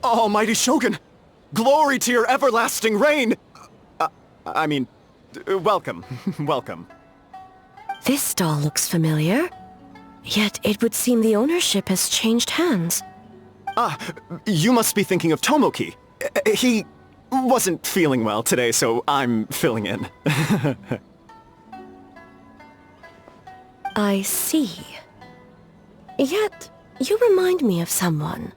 Almighty Shogun! Glory to your everlasting reign! Welcome. Welcome. This stall looks familiar. Yet it would seem the ownership has changed hands. You must be thinking of Tomoki. He wasn't feeling well today, so I'm filling in. I see. Yet, you remind me of someone.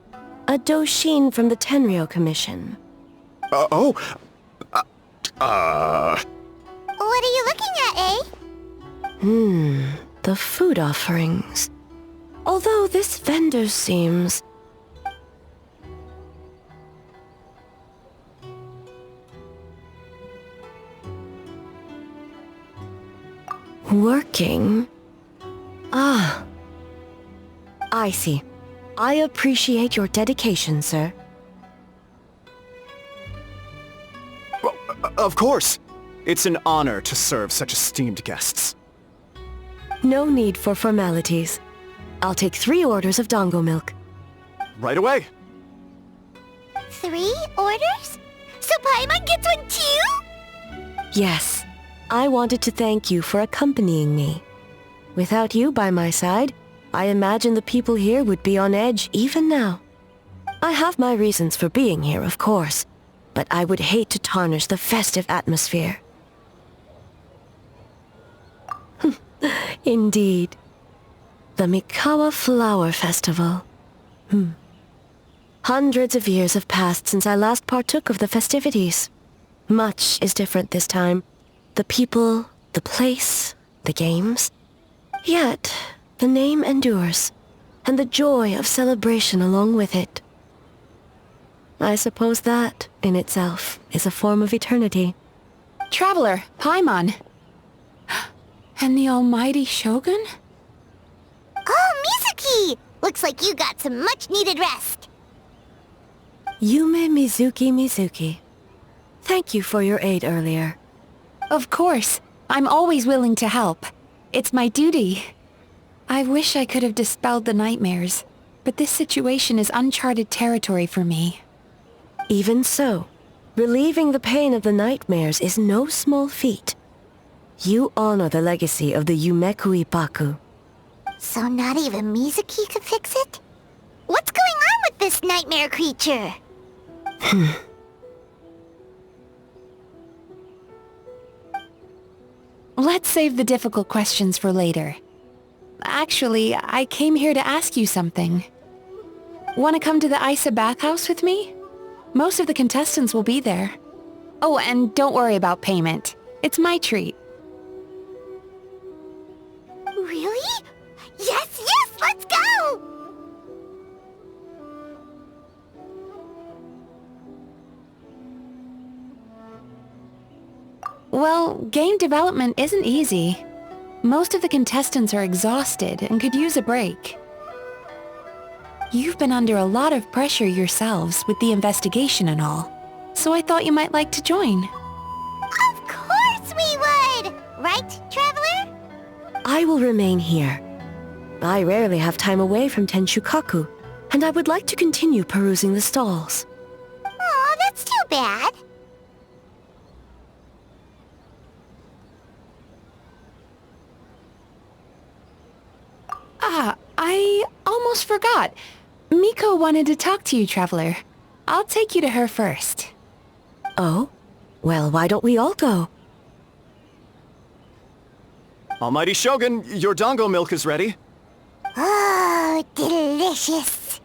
A Doshin from the Tenryo Commission. What are you looking at, eh? The food offerings. Although this vendor seems... working? Ah. I see. I appreciate your dedication, sir. Well, of course. It's an honor to serve such esteemed guests. No need for formalities. I'll take 3 orders of dango milk. Right away. 3 orders? So Paimon gets one too? Yes. I wanted to thank you for accompanying me. Without you by my side, I imagine the people here would be on edge even now. I have my reasons for being here, of course, but I would hate to tarnish the festive atmosphere. Indeed. The Mikawa Flower Festival. Hundreds of years have passed since I last partook of the festivities. Much is different this time. The people, the place, the games. Yet, the name endures, and the joy of celebration along with it. I suppose that, in itself, is a form of eternity. Traveler, Paimon. And the almighty Shogun? Oh, Mizuki! Looks like you got some much-needed rest. Yume Mizuki. Thank you for your aid earlier. Of course. I'm always willing to help. It's my duty. I wish I could have dispelled the nightmares, but this situation is uncharted territory for me. Even so, relieving the pain of the nightmares is no small feat. You honor the legacy of the Yumekui Baku. So not even Mizuki could fix it? What's going on with this nightmare creature? Let's save the difficult questions for later. Actually, I came here to ask you something. Want to come to the Isa bathhouse with me? Most of the contestants will be there. Oh, and don't worry about payment. It's my treat. Really? Yes, let's go! Well, game development isn't easy. Most of the contestants are exhausted and could use a break. You've been under a lot of pressure yourselves with the investigation and all, so I thought you might like to join. Of course we would! Right, Traveler? I will remain here. I rarely have time away from Tenshukaku, and I would like to continue perusing the stalls. Aw, that's too bad. I almost forgot. Miko wanted to talk to you, Traveler. I'll take you to her first. Oh? Well, why don't we all go? Almighty Shogun, your dango milk is ready. Oh, delicious.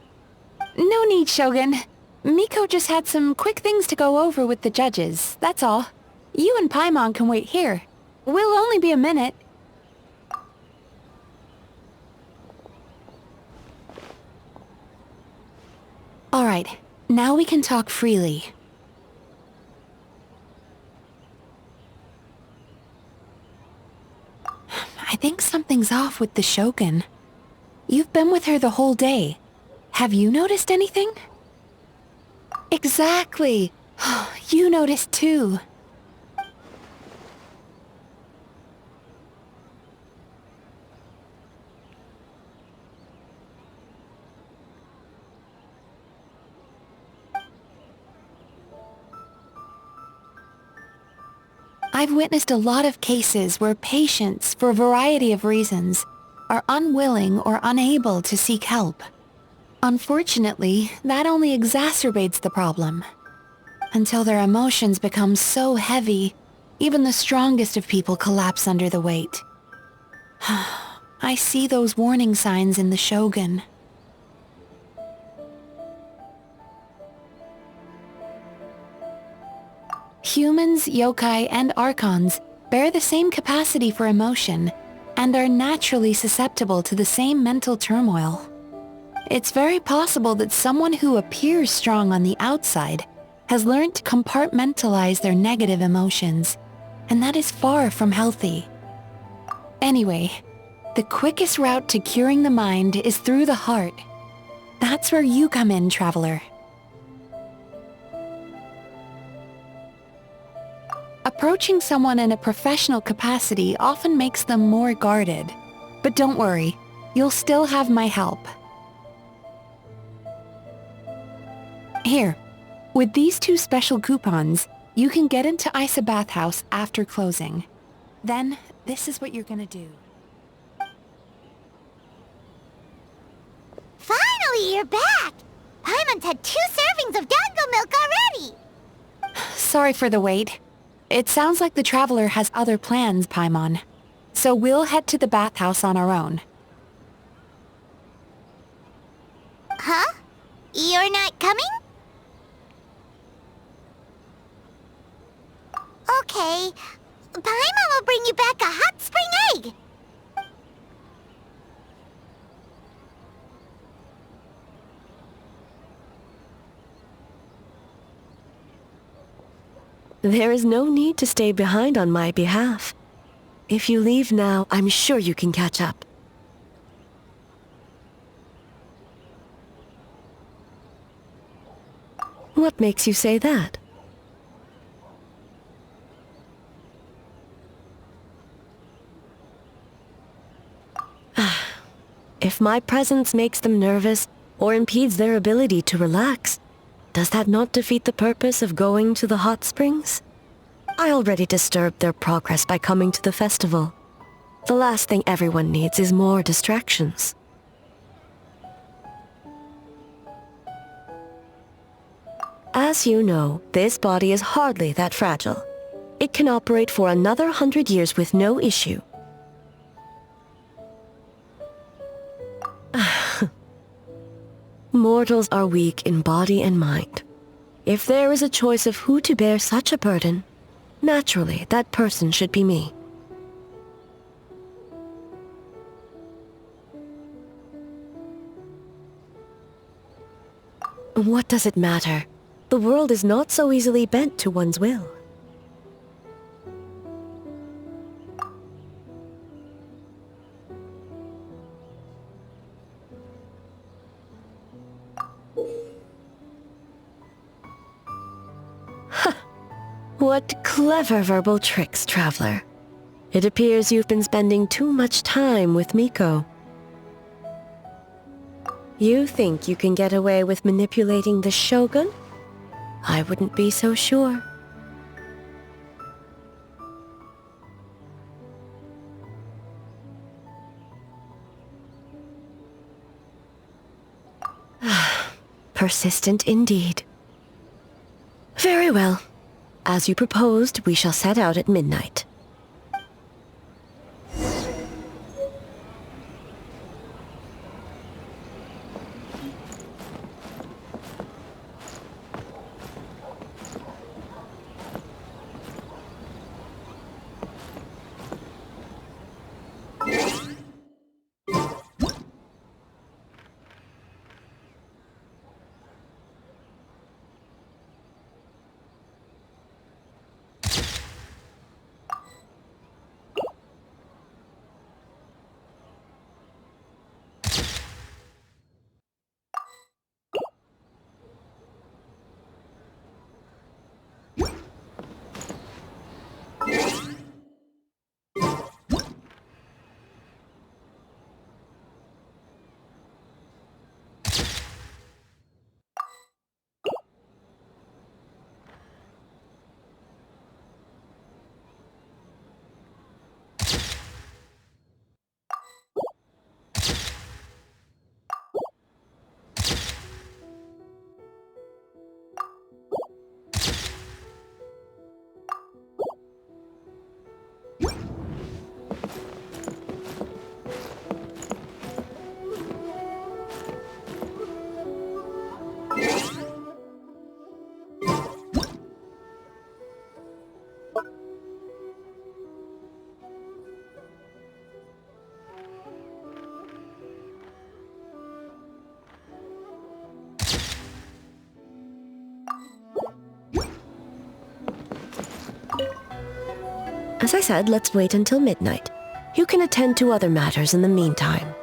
No need, Shogun. Miko just had some quick things to go over with the judges, that's all. You and Paimon can wait here. We'll only be a minute. Alright, now we can talk freely. I think something's off with the Shogun. You've been with her the whole day. Have you noticed anything? Exactly. You noticed too. I've witnessed a lot of cases where patients, for a variety of reasons, are unwilling or unable to seek help. Unfortunately, that only exacerbates the problem. Until their emotions become so heavy, even the strongest of people collapse under the weight. I see those warning signs in the Shogun. Humans, yokai, and archons bear the same capacity for emotion and are naturally susceptible to the same mental turmoil. It's very possible that someone who appears strong on the outside has learned to compartmentalize their negative emotions, and that is far from healthy. Anyway, the quickest route to curing the mind is through the heart. That's where you come in, traveler. Approaching someone in a professional capacity often makes them more guarded. But don't worry, you'll still have my help. Here, with these 2 special coupons, you can get into Isa Bathhouse after closing. Then, this is what you're gonna do. Finally, you're back! Paimon's had 2 servings of dango milk already! Sorry for the wait. It sounds like the traveler has other plans, Paimon. So we'll head to the bathhouse on our own. Huh? You're not coming? Okay. Paimon will bring you back a hot spring egg! There is no need to stay behind on my behalf. If you leave now, I'm sure you can catch up. What makes you say that? If my presence makes them nervous or impedes their ability to relax, does that not defeat the purpose of going to the hot springs? I already disturbed their progress by coming to the festival. The last thing everyone needs is more distractions. As you know, this body is hardly that fragile. It can operate for another 100 years with no issue. Mortals are weak in body and mind. If there is a choice of who to bear such a burden, naturally that person should be me. What does it matter? The world is not so easily bent to one's will. What clever verbal tricks, traveler. It appears you've been spending too much time with Miko. You think you can get away with manipulating the Shogun? I wouldn't be so sure. Persistent indeed. Very well. As you proposed, we shall set out at midnight. As I said, let's wait until midnight. You can attend to other matters in the meantime.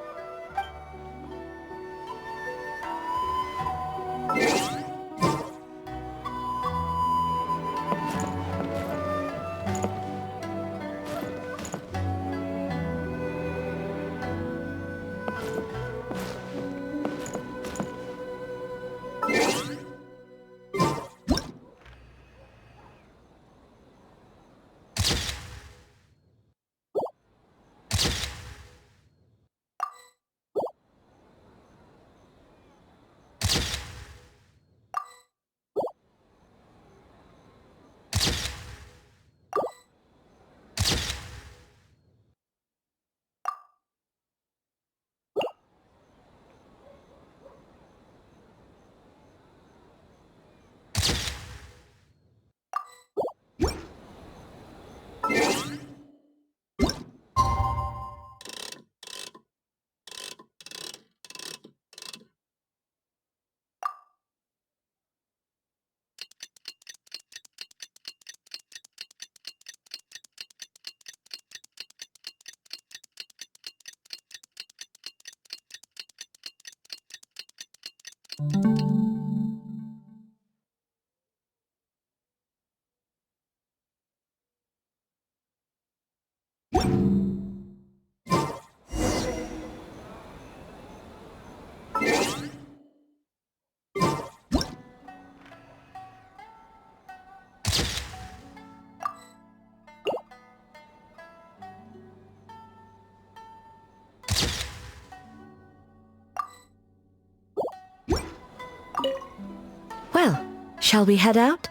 Well, shall we head out?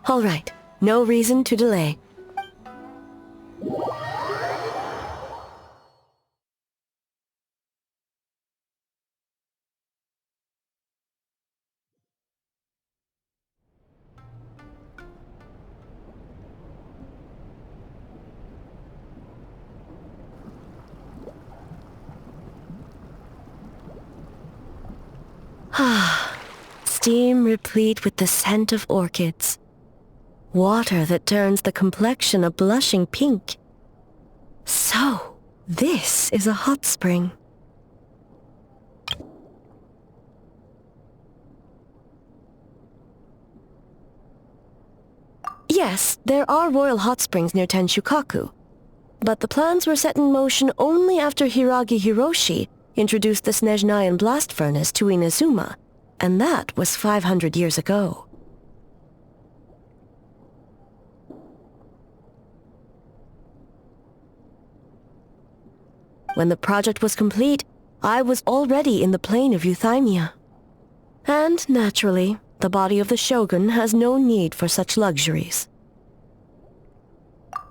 All right, no reason to delay. Steam replete with the scent of orchids. Water that turns the complexion a blushing pink. So, this is a hot spring. Yes, there are royal hot springs near Tenshukaku, but the plans were set in motion only after Hiragi Hiroshi introduced the Snezhnayan blast furnace to Inazuma, and that was 500 years ago. When the project was complete, I was already in the plain of Euthymia. And, naturally, the body of the shogun has no need for such luxuries.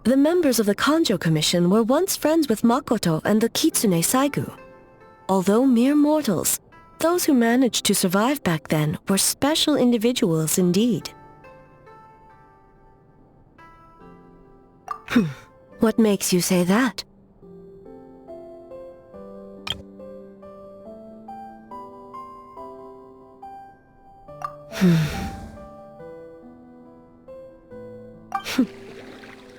The members of the Kanjo Commission were once friends with Makoto and the Kitsune Saigu. Although mere mortals, those who managed to survive back then were special individuals indeed. What makes you say that?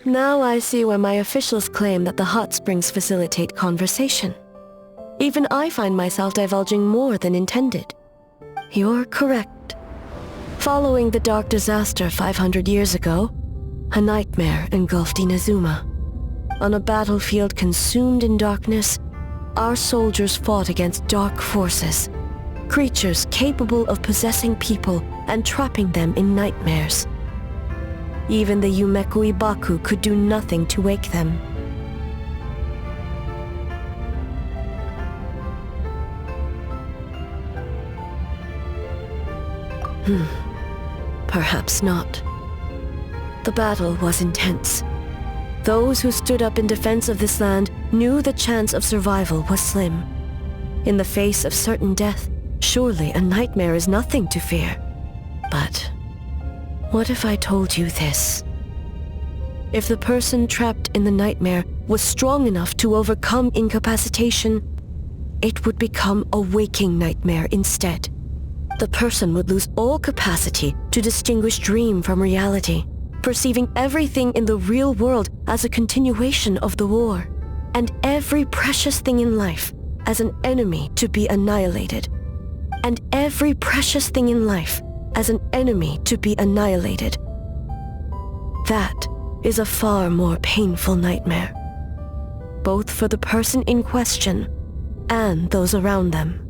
Now I see why my officials claim that the hot springs facilitate conversation. Even I find myself divulging more than intended. You're correct. Following the dark disaster 500 years ago, a nightmare engulfed Inazuma. On a battlefield consumed in darkness, our soldiers fought against dark forces, creatures capable of possessing people and trapping them in nightmares. Even the Yumeku Ibaku could do nothing to wake them. Perhaps not. The battle was intense. Those who stood up in defense of this land knew the chance of survival was slim. In the face of certain death, surely a nightmare is nothing to fear. But what if I told you this? If the person trapped in the nightmare was strong enough to overcome incapacitation, it would become a waking nightmare instead. The person would lose all capacity to distinguish dream from reality, perceiving everything in the real world as a continuation of the war, and every precious thing in life as an enemy to be annihilated, and every precious thing in life as an enemy to be annihilated. That is a far more painful nightmare, both for the person in question and those around them.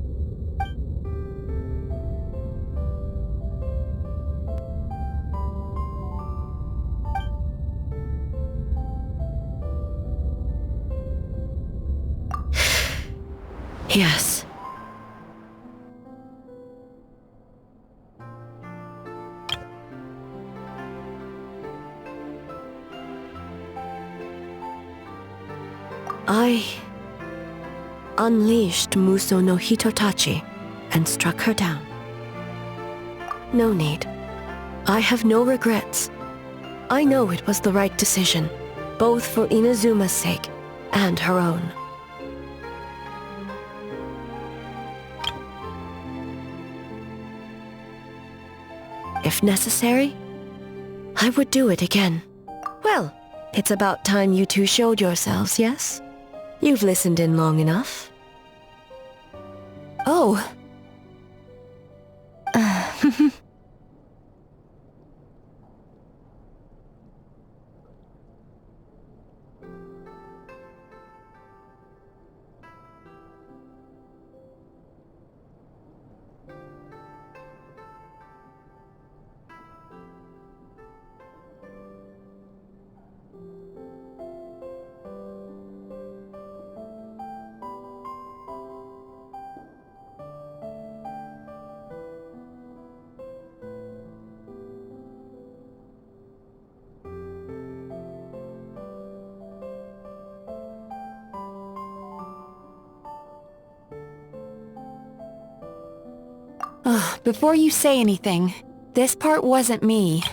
Yes. I unleashed Muso no Hitotachi and struck her down. No need. I have no regrets. I know it was the right decision, both for Inazuma's sake and her own. If necessary, I would do it again. Well, it's about time you two showed yourselves, yes? You've listened in long enough. Oh. Before you say anything, this part wasn't me.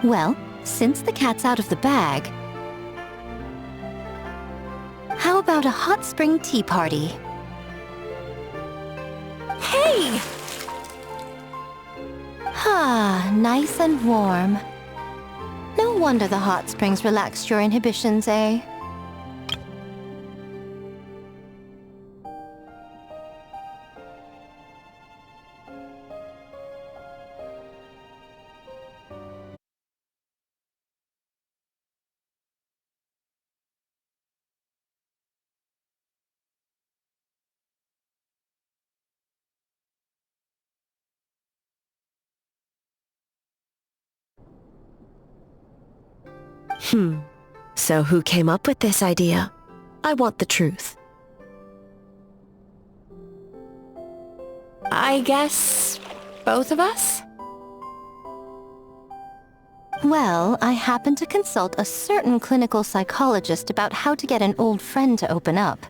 Well, since the cat's out of the bag, how about a hot spring tea party? Hey! Ah, nice and warm. No wonder the hot springs relaxed your inhibitions, eh? So who came up with this idea? I want the truth. I guess both of us? Well, I happened to consult a certain clinical psychologist about how to get an old friend to open up.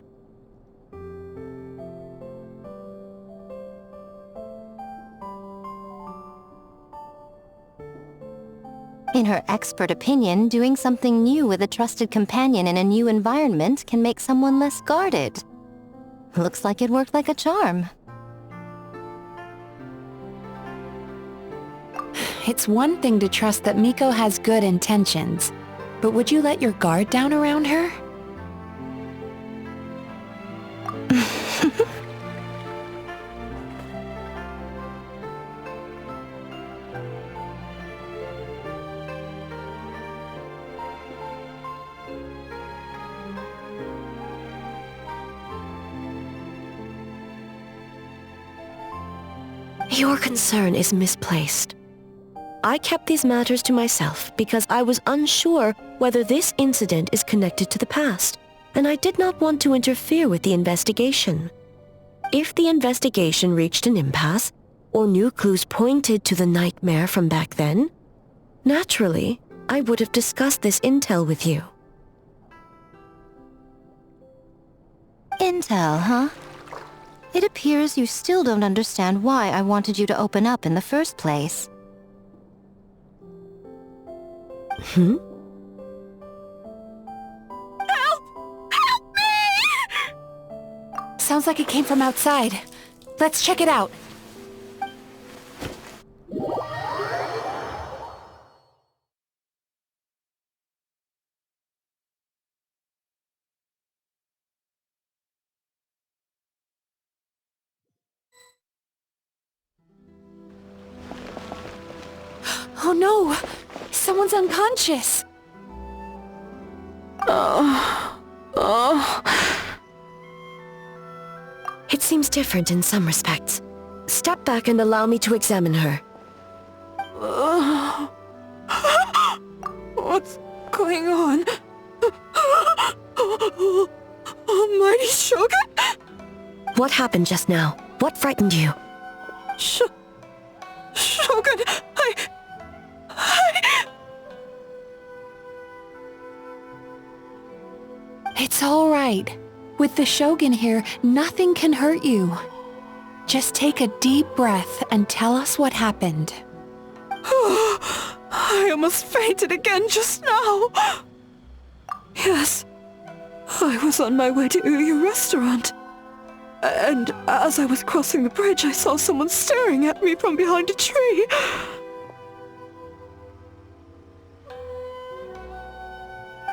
In her expert opinion, doing something new with a trusted companion in a new environment can make someone less guarded. Looks like it worked like a charm. It's one thing to trust that Miko has good intentions, but would you let your guard down around her? Your concern is misplaced. I kept these matters to myself because I was unsure whether this incident is connected to the past, and I did not want to interfere with the investigation. If the investigation reached an impasse, or new clues pointed to the nightmare from back then, naturally, I would have discussed this intel with you. Intel, huh? It appears you still don't understand why I wanted you to open up in the first place. Hmm? Sounds like it came from outside. Let's check it out. Oh no! Someone's unconscious! It seems different in some respects. Step back and allow me to examine her. What's going on? Almighty Shogun? What happened just now? What frightened you? Shogun, It's all right. With the Shogun here, nothing can hurt you. Just take a deep breath and tell us what happened. I almost fainted again just now. Yes, I was on my way to Uyu restaurant. And as I was crossing the bridge, I saw someone staring at me from behind a tree.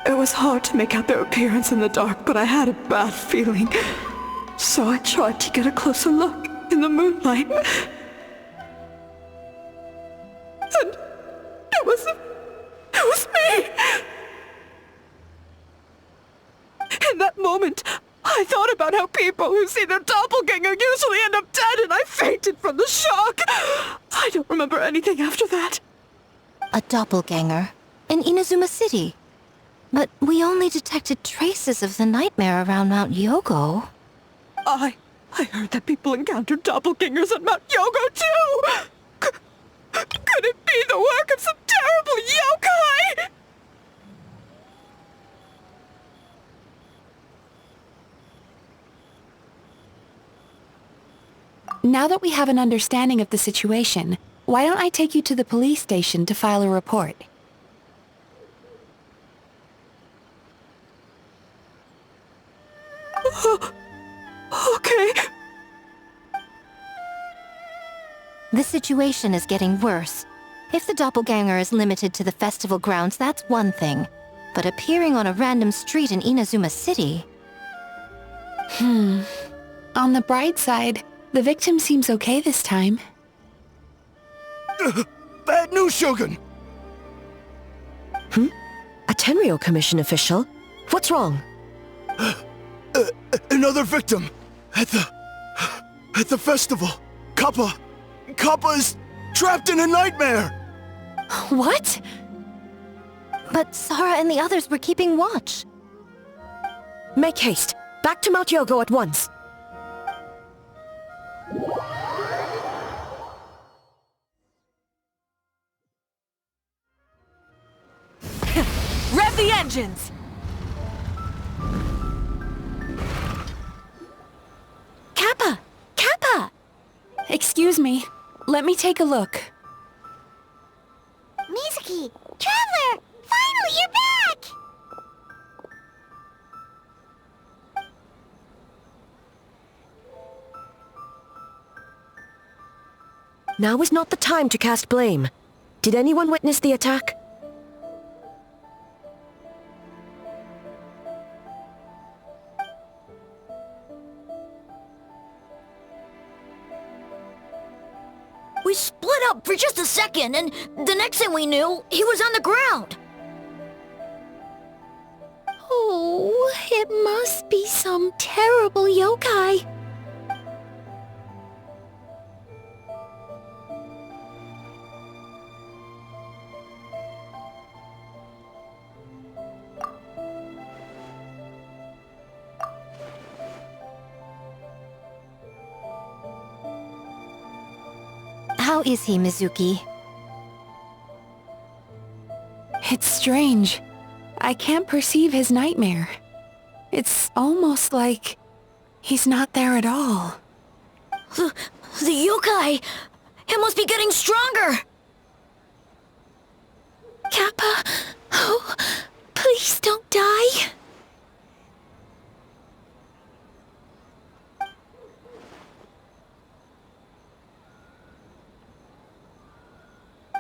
It was hard to make out their appearance in the dark, but I had a bad feeling. So I tried to get a closer look in the moonlight. And it was me! In that moment, I thought about how people who see their doppelganger usually end up dead, and I fainted from the shock. I don't remember anything after that. A doppelganger? In Inazuma City? But we only detected traces of the nightmare around Mount Yogo. I heard that people encountered doppelgangers at Mount Yogo too! Could it be the work of some terrible yokai? Now that we have an understanding of the situation, why don't I take you to the police station to file a report? Okay. The situation is getting worse. If the doppelganger is limited to the festival grounds, that's one thing. But appearing on a random street in Inazuma City... On the bright side, the victim seems okay this time. Bad news, Shogun! A Tenryo Commission official? What's wrong? Another victim! At the festival! Kappa is trapped in a nightmare! What? But Sara and the others were keeping watch. Make haste. Back to Mount Yogo at once. Rev the engines! Kappa! Kappa! Excuse me. Let me take a look. Mizuki! Traveler! Finally, you're back! Now is not the time to cast blame. Did anyone witness the attack? We split up for just a second, and the next thing we knew, he was on the ground. Oh, it must be some terrible yokai. How is he, Mizuki? It's strange. I can't perceive his nightmare. It's almost like he's not there at all. The yokai! It must be getting stronger! Kappa, oh, please don't die.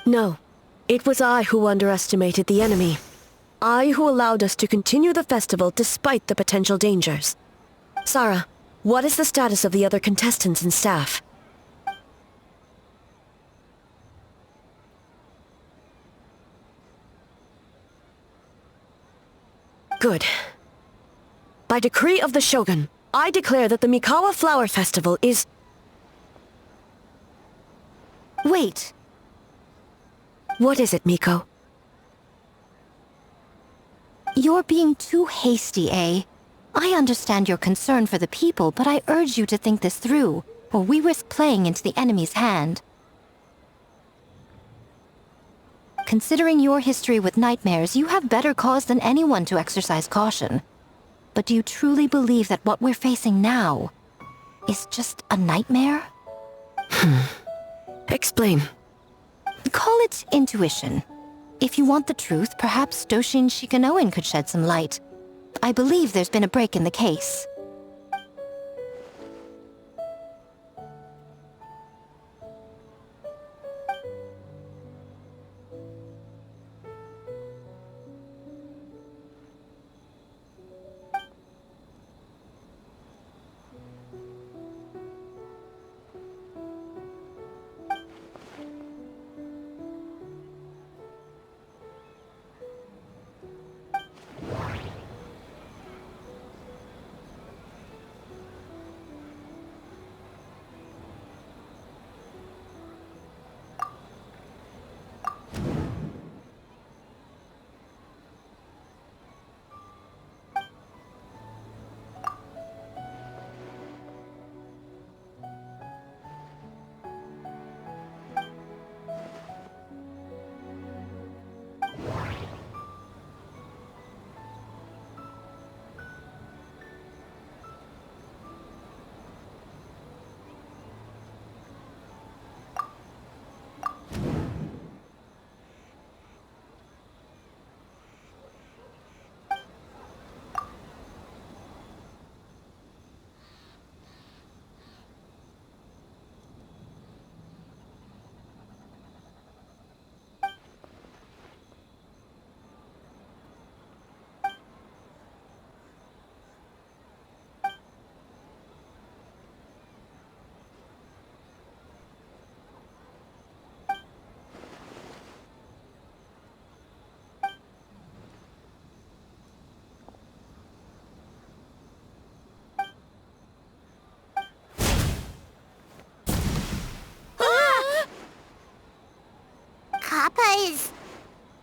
No. It was I who underestimated the enemy. I who allowed us to continue the festival despite the potential dangers. Sarah, what is the status of the other contestants and staff? Good. By decree of the Shogun, I declare that the Mikawa Flower Festival is... Wait. What is it, Miko? You're being too hasty, eh? I understand your concern for the people, but I urge you to think this through, or we risk playing into the enemy's hand. Considering your history with nightmares, you have better cause than anyone to exercise caution. But do you truly believe that what we're facing now is just a nightmare? Explain. Call it intuition. If you want the truth, perhaps Doshin Shikanoin could shed some light. I believe there's been a break in the case.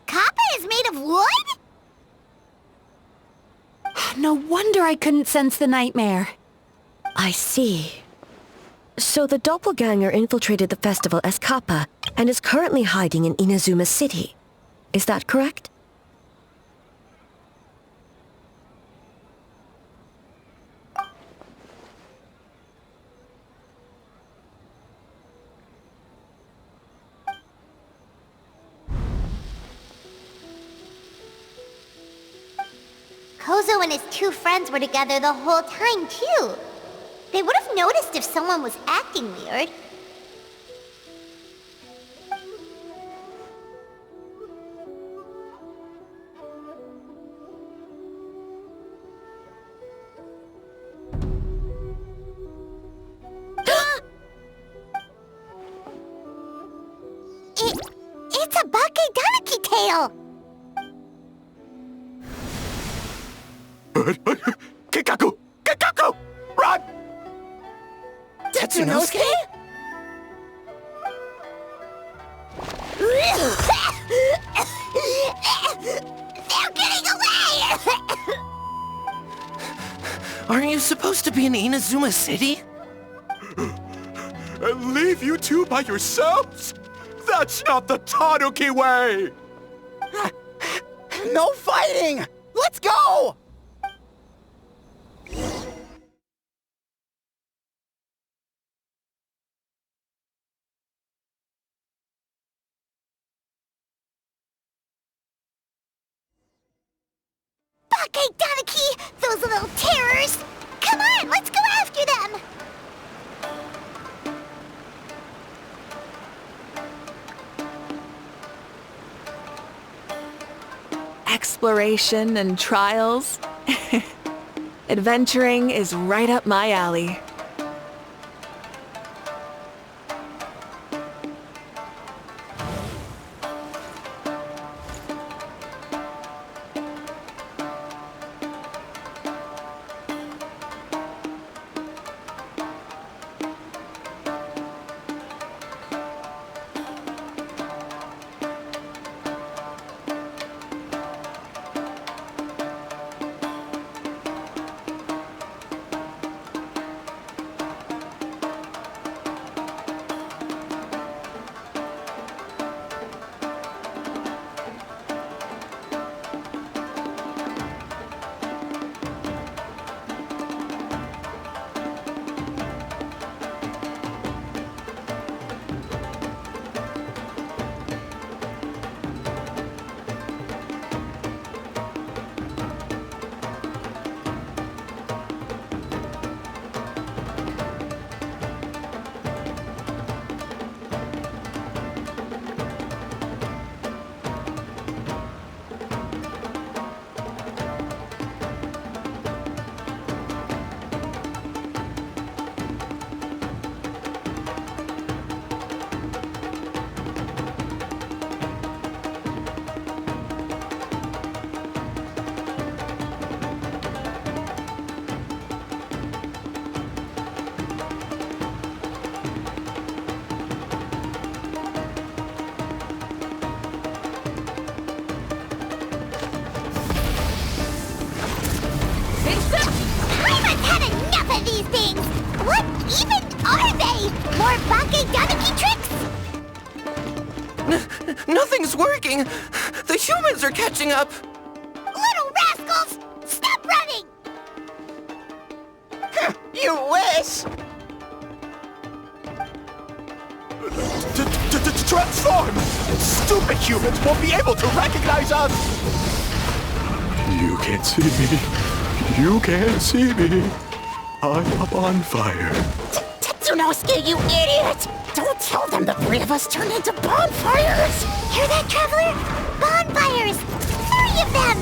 Kappa is made of wood? No wonder I couldn't sense the nightmare. I see. So the doppelganger infiltrated the festival as Kappa and is currently hiding in Inazuma City. Is that correct? Kozo and his two friends were together the whole time, too. They would have noticed if someone was acting weird. It's a Bakedanaki tail! Kikaku! Kikaku! Run! Tetsunosuke? They're getting away! Aren't you supposed to be in Inazuma City? And leave you two by yourselves? That's not the Tanuki way! No fighting! Let's go! Buckeye Donaki! Those little terrors! Come on, let's go after them! Exploration and trials. Adventuring is right up my alley. I've had enough of these things! What even are they? More Buckeye Donaki tricks? Nothing's working! The humans are catching up! Little rascals! Stop running! You wish! Transform! Stupid humans won't be able to recognize us! You can't see me. You can't see me. I'm up on fire. Tetsunosuke, you idiot! Don't tell them the three of us turned into bonfires! Hear that, Traveler? Bonfires! 3 of them!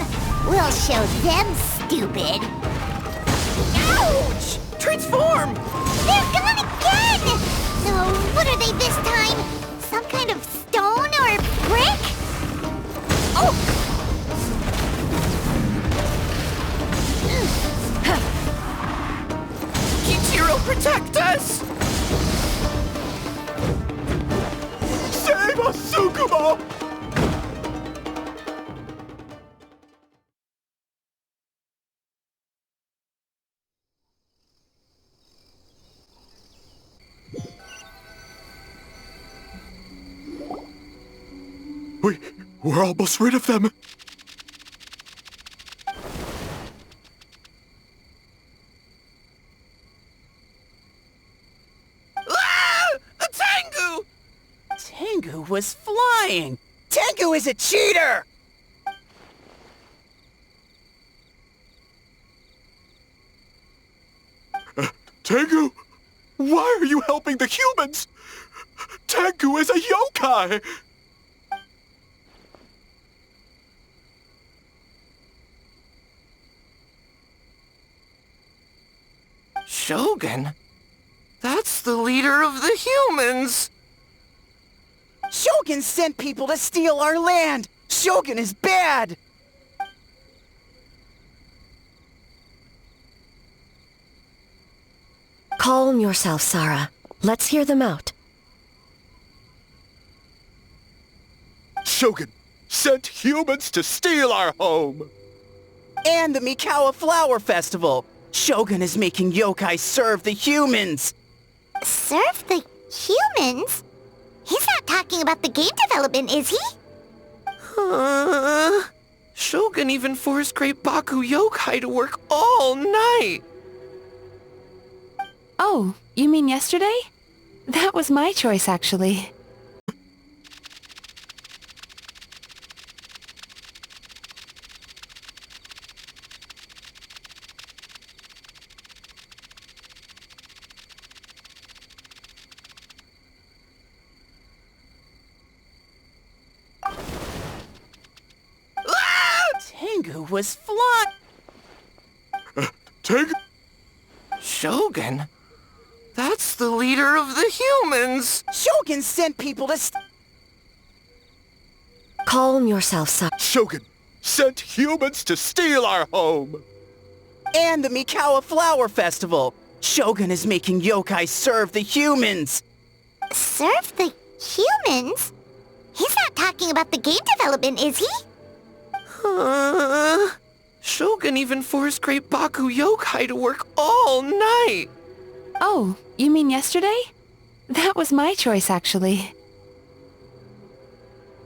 We'll show them, stupid! Ouch! Transform! They're gone again! No, what are they this time? Some kind of stone or brick? Oh! Kichiro, protect us! Save us, Tsukumo! We're almost rid of them. Ah! A Tengu! Tengu was flying! Tengu is a cheater! Tengu, why are you helping the humans? Tengu is a yokai! Shogun? That's the leader of the humans! Shogun sent people to steal our land! Shogun is bad! Calm yourself, Sarah. Let's hear them out. Shogun sent humans to steal our home! And the Mikawa Flower Festival! Shogun is making yokai serve the humans! Serve the humans? He's not talking about the game development, is he? Shogun even forced Great Baku Yokai to work all night! Oh, you mean yesterday? That was my choice, actually. Who was flying? Take... Shogun? That's the leader of the humans! Shogun sent people to Calm yourself, son. Shogun sent humans to steal our home! and the Mikawa Flower Festival. Shogun is making yokai serve the humans. Serve the humans? He's not talking about the game development, is he? Shogun even forced Great Baku Yokai to work all night! Oh, you mean yesterday? That was my choice, actually.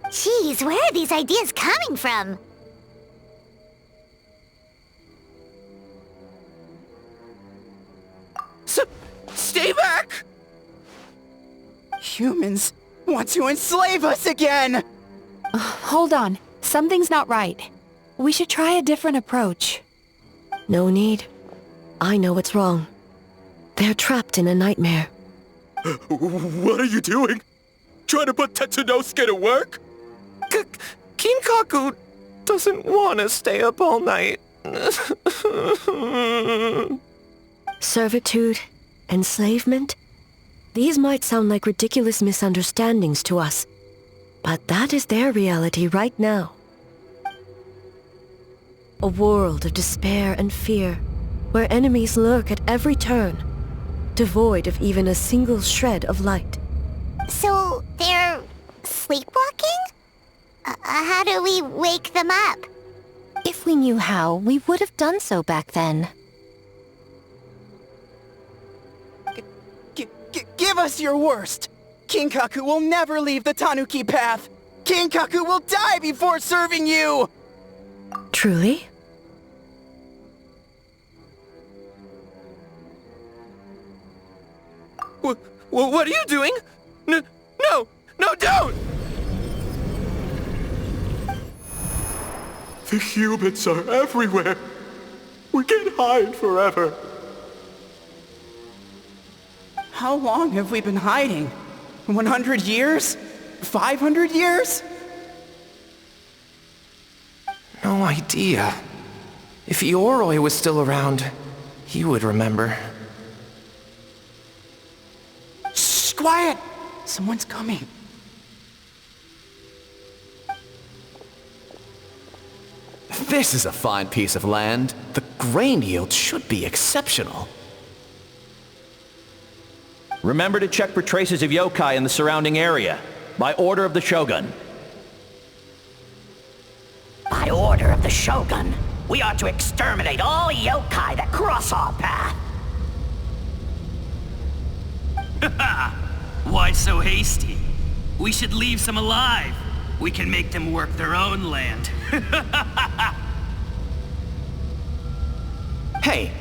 Jeez, where are these ideas coming from? Stay back! Humans want to enslave us again! Hold on. Something's not right. We should try a different approach. No need. I know what's wrong. They're trapped in a nightmare. What are you doing? Trying to put Tetsunosuke to work? Kinkaku doesn't want to stay up all night. Servitude, enslavement, these might sound like ridiculous misunderstandings to us, but that is their reality right now. A world of despair and fear, where enemies lurk at every turn, devoid of even a single shred of light. So, they're sleepwalking? How do we wake them up? If we knew how, we would have done so back then. Give us your worst! Kinkaku will never leave the Tanuki path! Kinkaku will die before serving you! Truly? What are you doing? No, don't! The humans are everywhere. We can't hide forever. How long have we been hiding? 100 years? 500 years? No idea. If Ioroi was still around, he would remember. Shh, quiet! Someone's coming. This is a fine piece of land. The grain yield should be exceptional. Remember to check for traces of yokai in the surrounding area, by order of the Shogun. By order of the Shogun, we ought to exterminate all yokai that cross our path. Why so hasty? We should leave some alive. We can make them work their own land. Hey,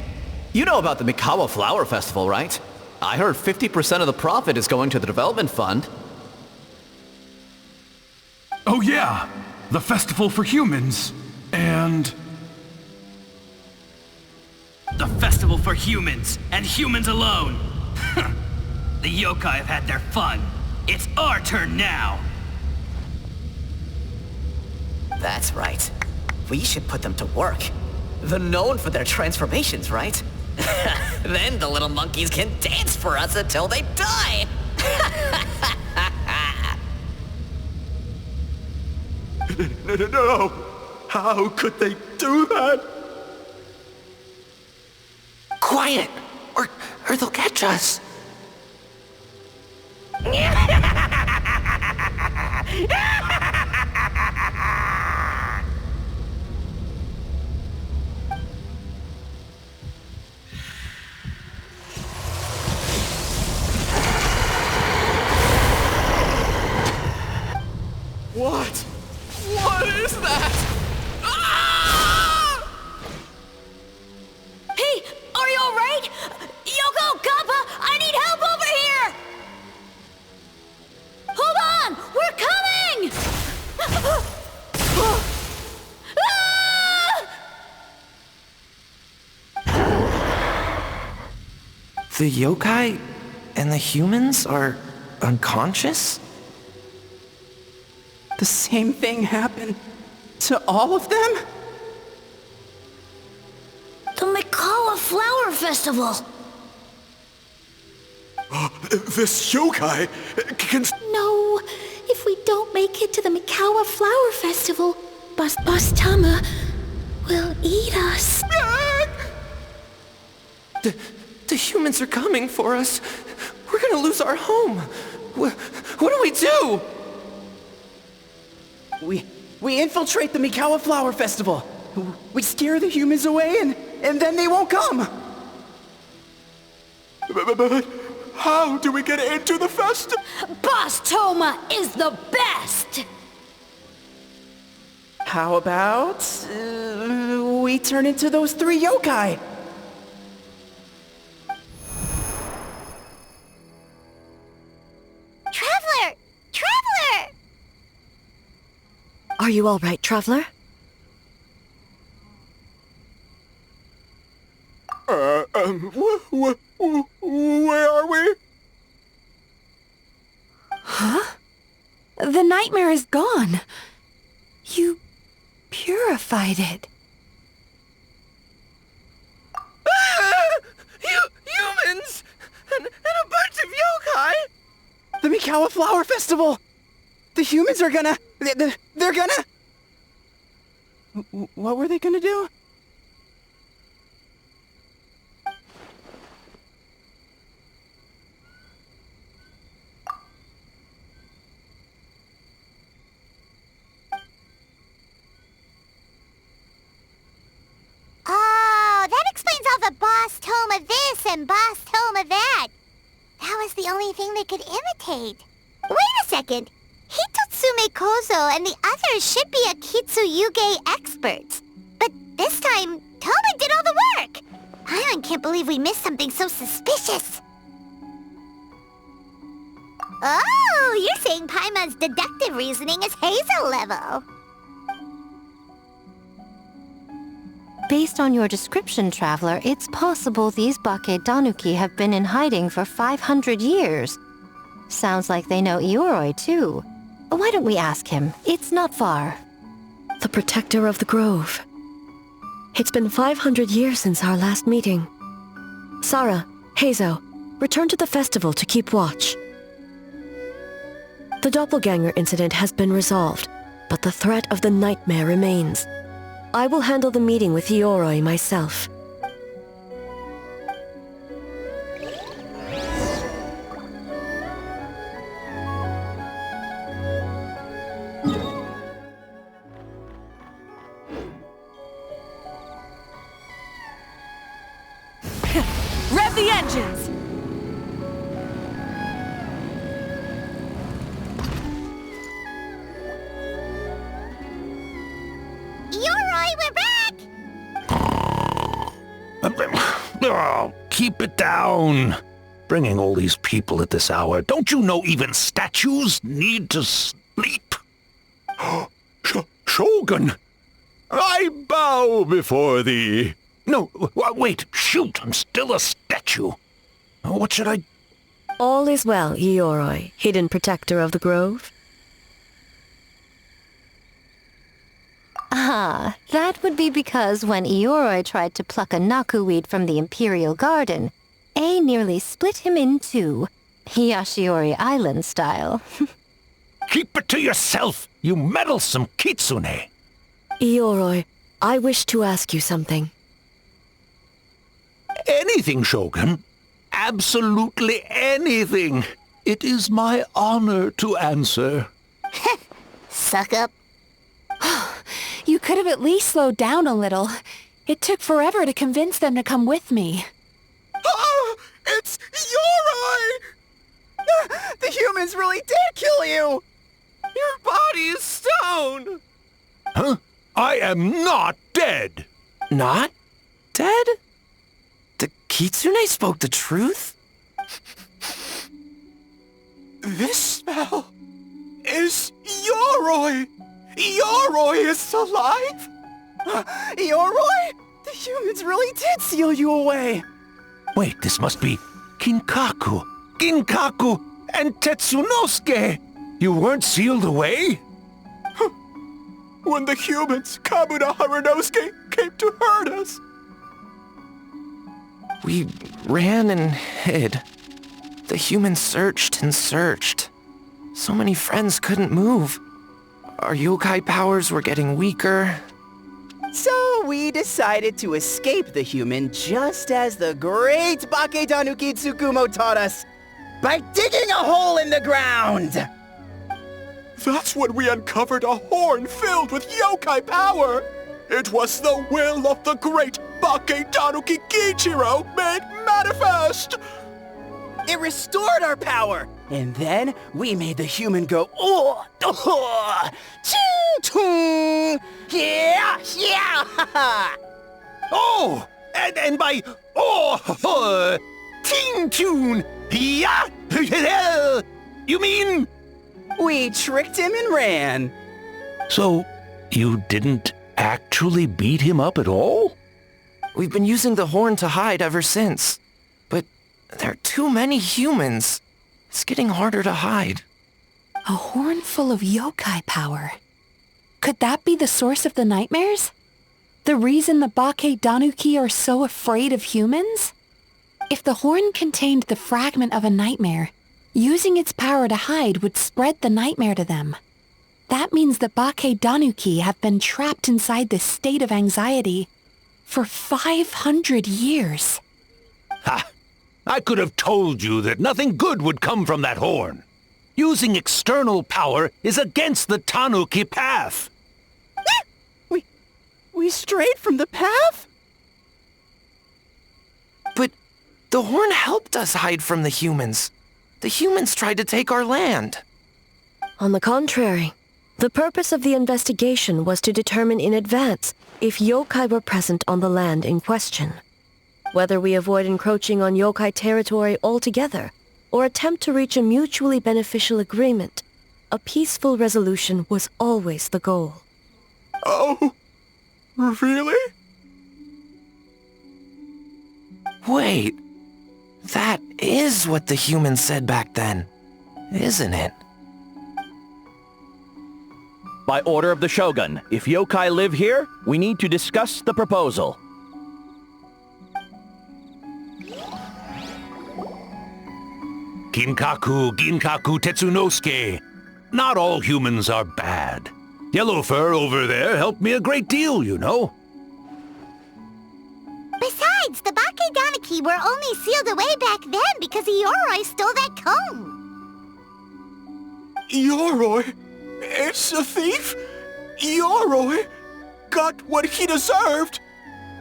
you know about the Mikawa Flower Festival, right? I heard 50% of the profit is going to the development fund. Oh yeah, the Festival for Humans, and... The Festival for Humans, and humans alone. The yokai have had their fun. It's our turn now. That's right. We should put them to work. They're known for their transformations, right? Then the little monkeys can dance for us until they die! No! How could they do that? Quiet! Or they'll catch us! What? What is that? Ah! Hey, are you alright? Yoko, Kappa, I need help over here! Hold on! We're coming! The yokai and the humans are unconscious? The same thing happened to all of them? Flower Festival! This yokai can... No, if we don't make it to the Mikawa Flower Festival, Boss Tama will eat us. The humans are coming for us. We're gonna lose our home. What do we do? We infiltrate the Mikawa Flower Festival. We scare the humans away and then they won't come. But how do we get into the festival? Boss Toma is the best! How about we turn into those 3 yokai? Traveler! Traveler! Are you all right, Traveler? Where are we? Huh? The nightmare is gone. You purified it. Humans! And a bunch of yokai! The Mikawa Flower Festival! The humans are gonna... They're gonna... What were they gonna do? Oh, that explains all the Boss Toma this and Boss Toma that. That was the only thing they could imitate. Wait a second. Hitotsume Kozo and the others should be Akitsuyuge experts. But this time, Toma did all the work. Paimon can't believe we missed something so suspicious. Oh, you're saying Paimon's deductive reasoning is Hazel level. Based on your description, Traveler, it's possible these Bakedanuki have been in hiding for 500 years. Sounds like they know Ioroi, too. Why don't we ask him? It's not far. The protector of the grove. It's been 500 years since our last meeting. Sarah, Hazo, return to the festival to keep watch. The doppelganger incident has been resolved, but the threat of the nightmare remains. I will handle the meeting with Ioroi myself. Rev the engines! Ioroi, we're back! Oh, keep it down. Bringing all these people at this hour. Don't you know even statues need to sleep? Shogun! I bow before thee. No, wait, shoot, I'm still a statue. What should I... All is well, Ioroi, hidden protector of the grove. Ah, that would be because when Ioroi tried to pluck a nakuweed from the Imperial Garden, A nearly split him in two, Yashiori Island style. Keep it to yourself, you meddlesome kitsune. Ioroi, I wish to ask you something. Anything, Shogun. Absolutely anything. It is my honor to answer. Suck up. You could have at least slowed down a little. It took forever to convince them to come with me. Oh, it's Ioroi! The humans really did kill you! Your body is stone! Huh? I am not dead! Not dead? The kitsune spoke the truth? This smell is Ioroi! Ioroi is alive! Ioroi? The humans really did seal you away! Wait, this must be Kinkaku, Ginkaku, and Tetsunosuke! You weren't sealed away? When the humans, Kamuna Harunosuke, came to hurt us. We ran and hid. The humans searched and searched. So many friends couldn't move. Our yokai powers were getting weaker. So we decided to escape the human just as the great Baketanuki Tsukumo taught us, by digging a hole in the ground! That's when we uncovered a horn filled with yokai power! It was the will of the great Baketanuki Kiichiro made manifest! It restored our power! And then we made the human go, oh, oh, ching, yeah, yeah, Oh, and by ting tune, yeah, you mean? We tricked him and ran. So, you didn't actually beat him up at all? We've been using the horn to hide ever since. But there are too many humans. It's getting harder to hide. A horn full of yokai power. Could that be the source of the nightmares? The reason the Baketanuki are so afraid of humans? If the horn contained the fragment of a nightmare, using its power to hide would spread the nightmare to them. That means the Baketanuki have been trapped inside this state of anxiety for 500 years. Ha! I could have told you that nothing good would come from that horn. Using external power is against the Tanuki path. We strayed from the path? But the horn helped us hide from the humans. The humans tried to take our land. On the contrary, the purpose of the investigation was to determine in advance if yokai were present on the land in question. Whether we avoid encroaching on yokai territory altogether, or attempt to reach a mutually beneficial agreement, a peaceful resolution was always the goal. Oh, really? Wait, that is what the humans said back then, isn't it? By order of the Shogun, if yokai live here, we need to discuss the proposal. Ginkaku Tetsunosuke. Not all humans are bad. Yellowfur over there helped me a great deal, you know. Besides, the Baketanuki were only sealed away back then because Yoroi stole that comb. Yoroi? It's a thief? Yoroi got what he deserved?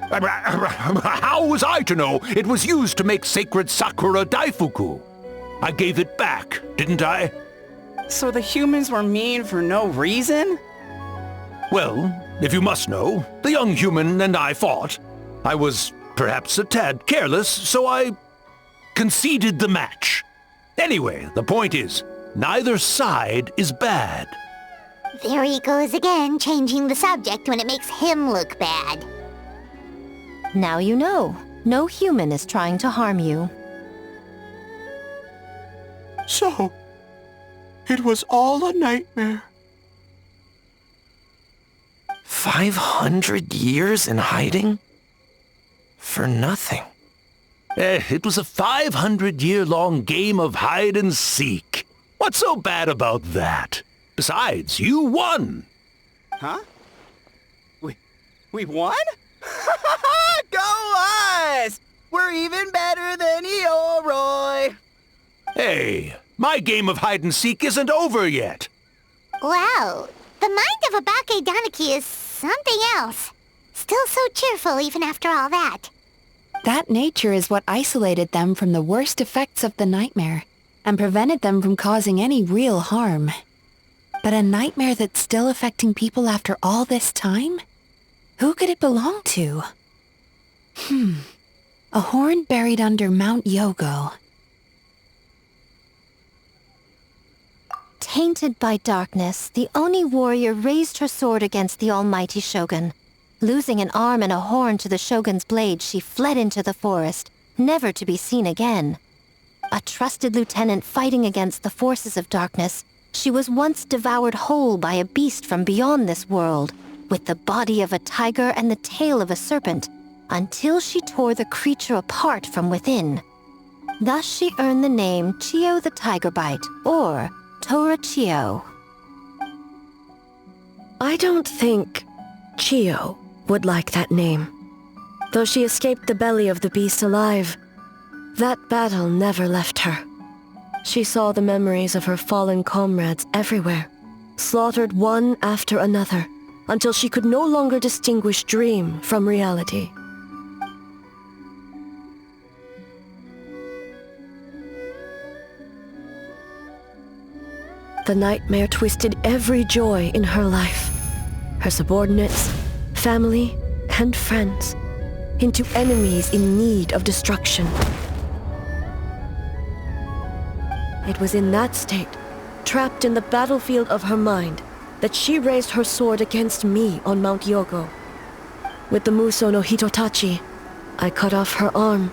How was I to know it was used to make sacred Sakura Daifuku? I gave it back, didn't I? So the humans were mean for no reason? Well, if you must know, the young human and I fought. I was perhaps a tad careless, so I conceded the match. Anyway, the point is, neither side is bad. There he goes again, changing the subject when it makes him look bad. Now you know. No human is trying to harm you. So, it was all a nightmare. 500 years in hiding? For nothing. It was a 500-year-long game of hide and seek. What's so bad about that? Besides, you won. Huh? We won? Go us! We're even better than Yoroi! Hey, my game of hide and seek isn't over yet. Wow, the mind of a Baketanuki is something else. Still so cheerful even after all that. That nature is what isolated them from the worst effects of the nightmare, and prevented them from causing any real harm. But a nightmare that's still affecting people after all this time? Who could it belong to? A horn buried under Mount Yogo. Tainted by darkness, the Oni warrior raised her sword against the almighty Shogun. Losing an arm and a horn to the Shogun's blade, she fled into the forest, never to be seen again. A trusted lieutenant fighting against the forces of darkness, she was once devoured whole by a beast from beyond this world, with the body of a tiger and the tail of a serpent, until she tore the creature apart from within. Thus she earned the name Chio the Tiger Bite, or Tora Chio. I don't think Chio would like that name. Though she escaped the belly of the beast alive, that battle never left her. She saw the memories of her fallen comrades everywhere, slaughtered one after another, until she could no longer distinguish dream from reality. The nightmare twisted every joy in her life, her subordinates, family, and friends, into enemies in need of destruction. It was in that state, trapped in the battlefield of her mind, that she raised her sword against me on Mount Yogo. With the Muso no Hitotachi, I cut off her arm,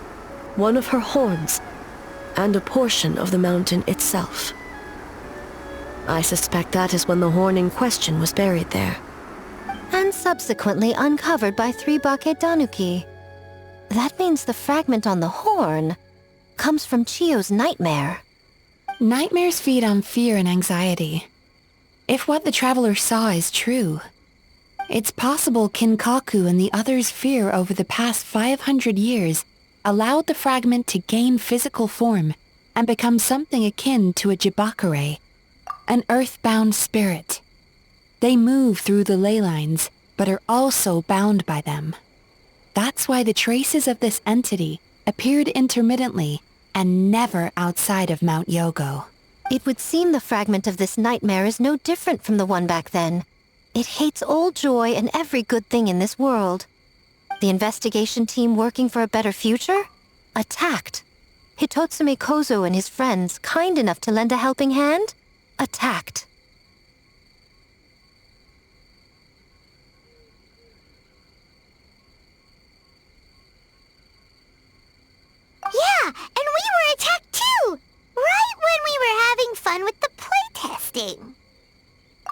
one of her horns, and a portion of the mountain itself. I suspect that is when the horn in question was buried there. And subsequently uncovered by 3 Bakedanuki. That means the fragment on the horn comes from Chio's nightmare. Nightmares feed on fear and anxiety. If what the traveler saw is true, it's possible Kinkaku and the others' fear over the past 500 years allowed the fragment to gain physical form and become something akin to a Jibakure, an earthbound spirit. They move through the ley lines, but are also bound by them. That's why the traces of this entity appeared intermittently and never outside of Mount Yogo. It would seem the fragment of this nightmare is no different from the one back then. It hates all joy and every good thing in this world. The investigation team working for a better future? Attacked. Hitotsume Kozo and his friends, kind enough to lend a helping hand? Attacked. Yeah, and we were attacked too! Right when we were having fun with the playtesting.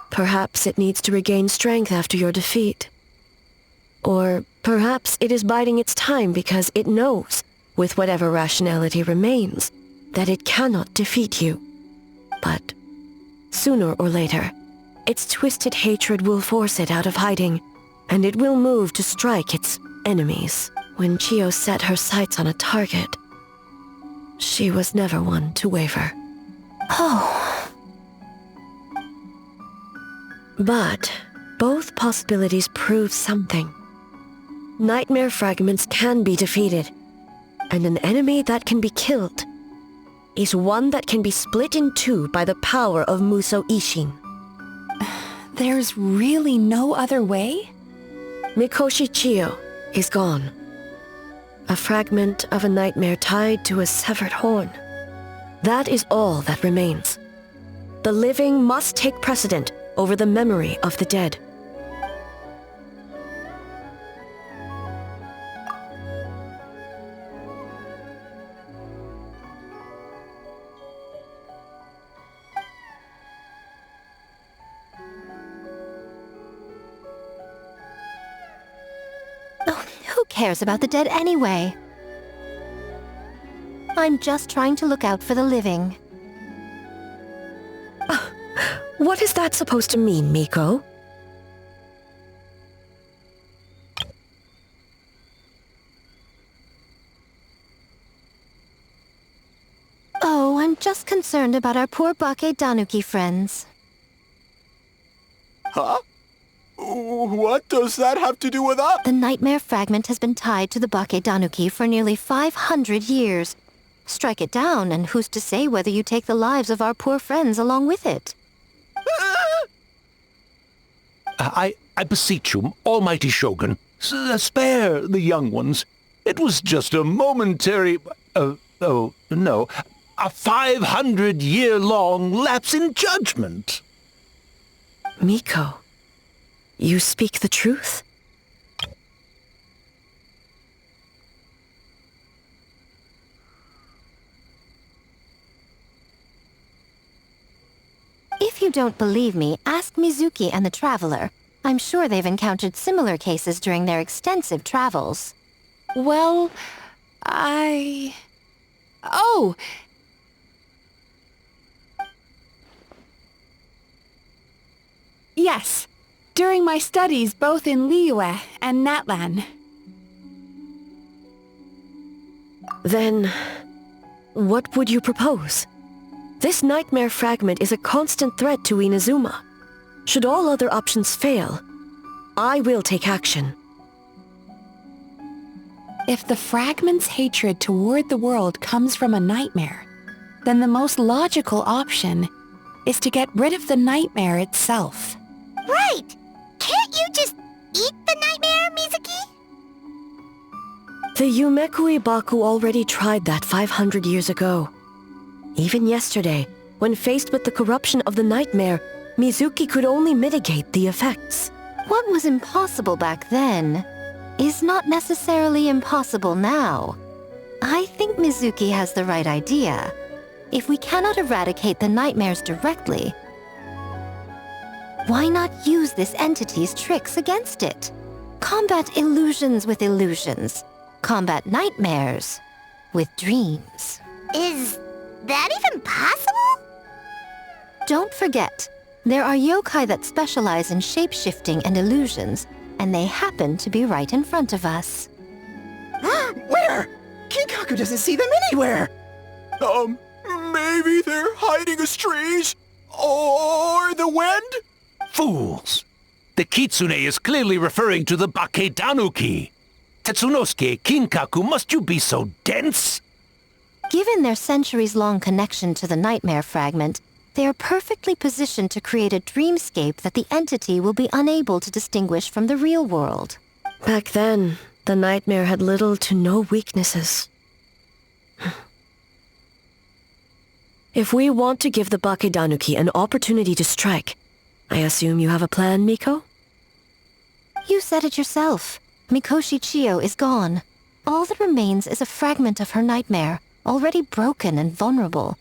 Perhaps it needs to regain strength after your defeat. Or perhaps it is biding its time because it knows, with whatever rationality remains, that it cannot defeat you. But sooner or later, its twisted hatred will force it out of hiding, and it will move to strike its enemies. When Chio set her sights on a target, she was never one to waver. Oh. But both possibilities prove something. Nightmare fragments can be defeated, and an enemy that can be killed is one that can be split in two by the power of Muso Ishin. There's really no other way? Mikoshi Chio is gone. A fragment of a nightmare tied to a severed horn. That is all that remains. The living must take precedent over the memory of the dead. Who cares about the dead anyway? I'm just trying to look out for the living. What is that supposed to mean, Miko? Oh, I'm just concerned about our poor Bakedanuki friends. Huh? What does that have to do with us? The nightmare fragment has been tied to the Bakedanuki for nearly 500 years. Strike it down, and who's to say whether you take the lives of our poor friends along with it? I beseech you, almighty Shogun, spare the young ones. It was just a momentary... a 500-year-long lapse in judgment. Miko, you speak the truth? If you don't believe me, ask Mizuki and the Traveler. I'm sure they've encountered similar cases during their extensive travels. Well, Oh! Yes. During my studies both in Liyue and Natlan. Then, what would you propose? This nightmare fragment is a constant threat to Inazuma. Should all other options fail, I will take action. If the fragment's hatred toward the world comes from a nightmare, then the most logical option is to get rid of the nightmare itself. Right! Can't you just eat the nightmare, Mizuki? The Yumekui Baku already tried that 500 years ago. Even yesterday, when faced with the corruption of the nightmare, Mizuki could only mitigate the effects. What was impossible back then is not necessarily impossible now. I think Mizuki has the right idea. If we cannot eradicate the nightmares directly, why not use this entity's tricks against it? Combat illusions with illusions. Combat nightmares with dreams. Is that even possible? Don't forget, there are yokai that specialize in shape-shifting and illusions, and they happen to be right in front of us. Where? Kinkaku doesn't see them anywhere! Maybe they're hiding us trees? Or the wind? Fools! The Kitsune is clearly referring to the Bakedanuki. Tetsunosuke, Kinkaku, must you be so dense? Given their centuries-long connection to the nightmare fragment, they are perfectly positioned to create a dreamscape that the entity will be unable to distinguish from the real world. Back then, the nightmare had little to no weaknesses. If we want to give the Bakedanuki an opportunity to strike, I assume you have a plan, Miko? You said it yourself. Mikoshi Chiyo is gone. All that remains is a fragment of her nightmare, already broken and vulnerable.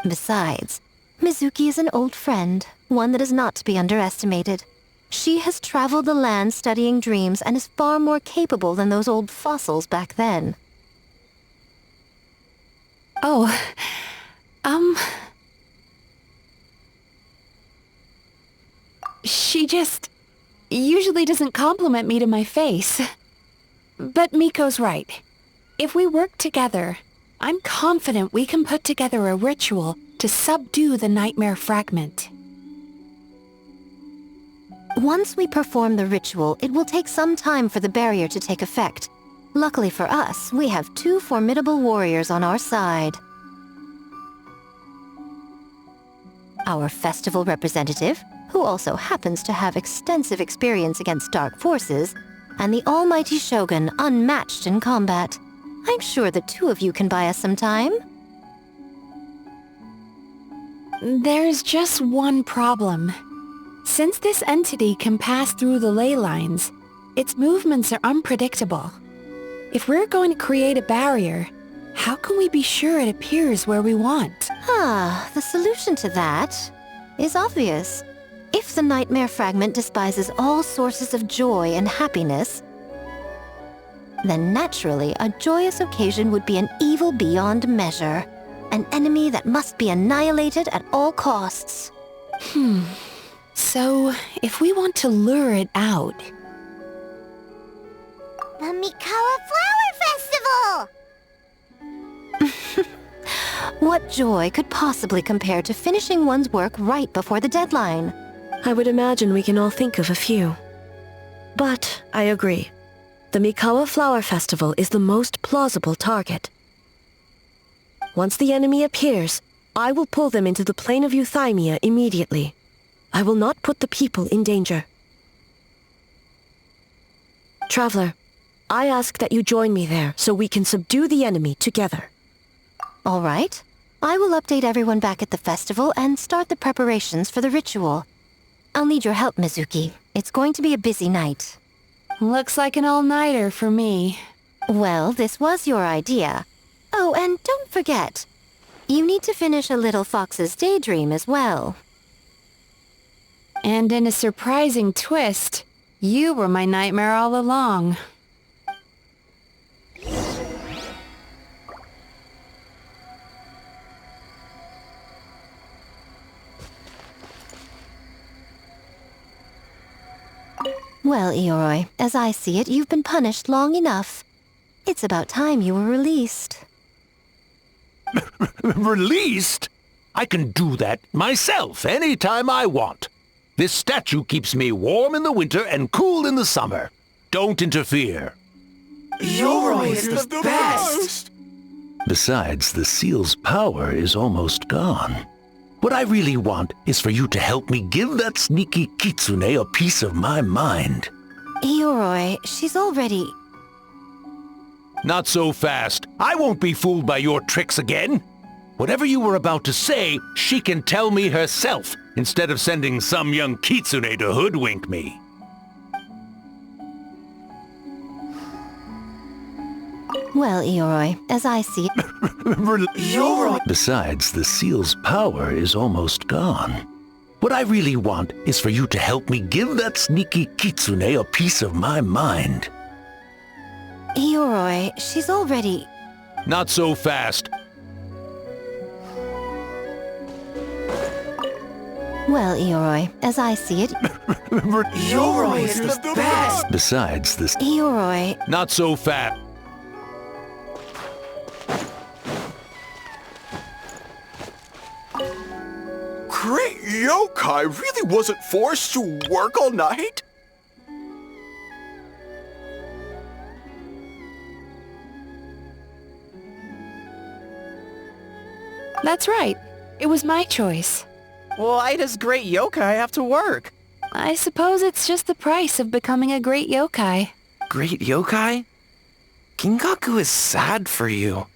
Besides, Mizuki is an old friend, one that is not to be underestimated. She has traveled the land studying dreams and is far more capable than those old fossils back then. Oh, She just usually doesn't compliment me to my face. But Miko's right. If we work together, I'm confident we can put together a ritual to subdue the nightmare fragment. Once we perform the ritual, it will take some time for the barrier to take effect. Luckily for us, we have 2 formidable warriors on our side. Our festival representative, who also happens to have extensive experience against dark forces, and the almighty Shogun, unmatched in combat. I'm sure the 2 of you can buy us some time. There's just one problem. Since this entity can pass through the ley lines, its movements are unpredictable. If we're going to create a barrier, how can we be sure it appears where we want? The solution to that is obvious. If the nightmare fragment despises all sources of joy and happiness, then naturally a joyous occasion would be an evil beyond measure. An enemy that must be annihilated at all costs. So, if we want to lure it out... The Mikawa Flower Festival! What joy could possibly compare to finishing one's work right before the deadline? I would imagine we can all think of a few. But I agree. The Mikawa Flower Festival is the most plausible target. Once the enemy appears, I will pull them into the plain of Euthymia immediately. I will not put the people in danger. Traveler, I ask that you join me there so we can subdue the enemy together. All right. I will update everyone back at the festival and start the preparations for the ritual. I'll need your help, Mizuki. It's going to be a busy night. Looks like an all-nighter for me. Well, this was your idea. Oh, and don't forget, you need to finish a Little Fox's Daydream as well. And in a surprising twist, you were my nightmare all along. Well, Eoroi, as I see it, you've been punished long enough. It's about time you were released. Released? I can do that myself anytime I want. This statue keeps me warm in the winter and cool in the summer. Don't interfere. Eoroi is the best! Besides, the seal's power is almost gone. What I really want is for you to help me give that sneaky kitsune a piece of my mind. Eoroi, she's already... Not so fast. I won't be fooled by your tricks again. Whatever you were about to say, she can tell me herself, instead of sending some young kitsune to hoodwink me. Well, Eoroi, as I see it... Eoroi! Besides, the seal's power is almost gone. What I really want is for you to help me give that sneaky kitsune a piece of my mind. Eoroi, she's already... Not so fast. Well, Eoroi, as I see it... Eoroi is the best! Besides, this... Eoroi... Not so fast. Great yokai really wasn't forced to work all night? That's right. It was my choice. Why does great yokai have to work? I suppose it's just the price of becoming a great yokai. Great yokai? Kingaku is sad for you.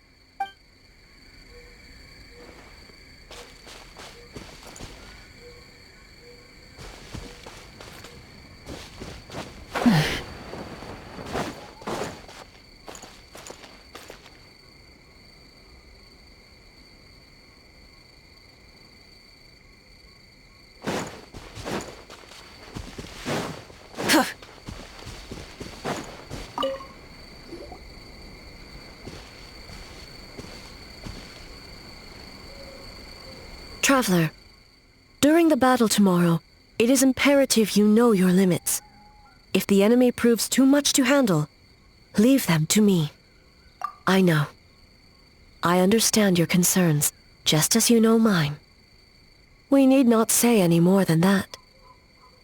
Traveler, during the battle tomorrow, it is imperative you know your limits. If the enemy proves too much to handle, leave them to me. I know. I understand your concerns, just as you know mine. We need not say any more than that.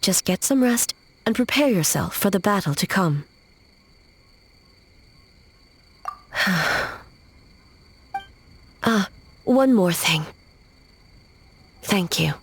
Just get some rest and prepare yourself for the battle to come. One more thing. Thank you.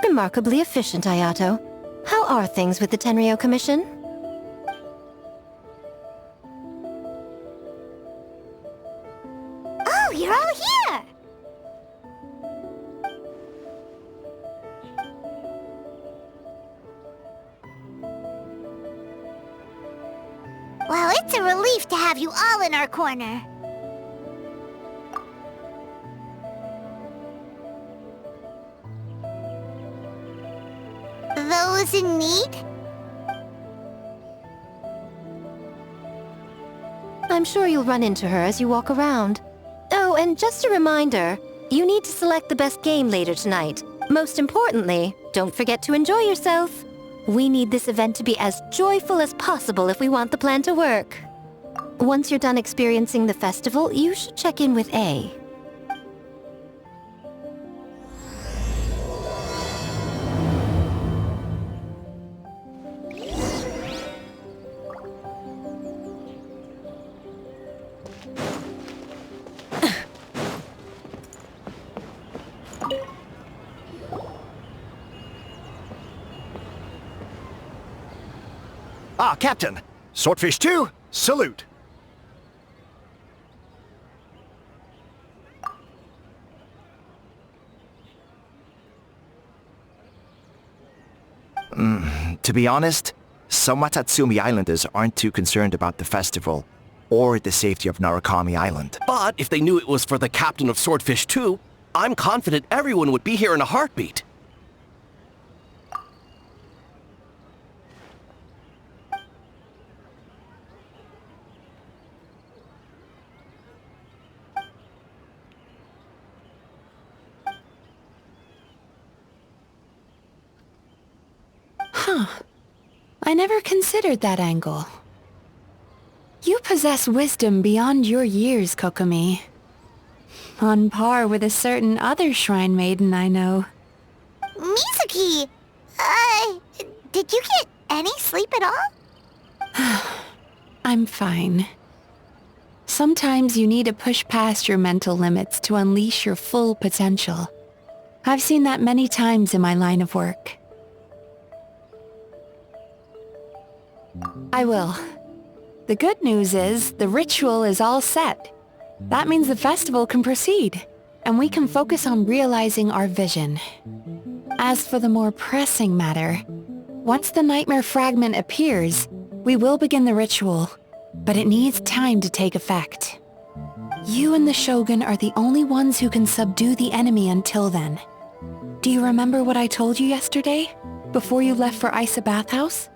Remarkably efficient, Ayato. How are things with the Tenryo Commission? Oh, you're all here! Well, it's It's a relief to have you all in our corner. Those in need? I'm sure you'll run into her as you walk around. Oh, and just a reminder, you need to select the best game later tonight. Most importantly, don't forget to enjoy yourself. We need this event to be as joyful as possible if we want the plan to work. Once you're done experiencing the festival, you should check in with A. Ah, Captain! Swordfish 2, salute! To be honest, some Watatsumi Islanders aren't too concerned about the festival or the safety of Narukami Island. But if they knew it was for the captain of Swordfish 2, I'm confident everyone would be here in a heartbeat. Huh. I never considered that angle. You possess wisdom beyond your years, Kokomi. On par with a certain other shrine maiden I know. Mizuki! Did you get any sleep at all? I'm fine. Sometimes you need to push past your mental limits to unleash your full potential. I've seen that many times in my line of work. I will. The good news is, the ritual is all set. That means the festival can proceed, and we can focus on realizing our vision. As for the more pressing matter, once the nightmare fragment appears, we will begin the ritual, but it needs time to take effect. You and the Shogun are the only ones who can subdue the enemy until then. Do you remember what I told you yesterday, before you left for Isa Bathhouse?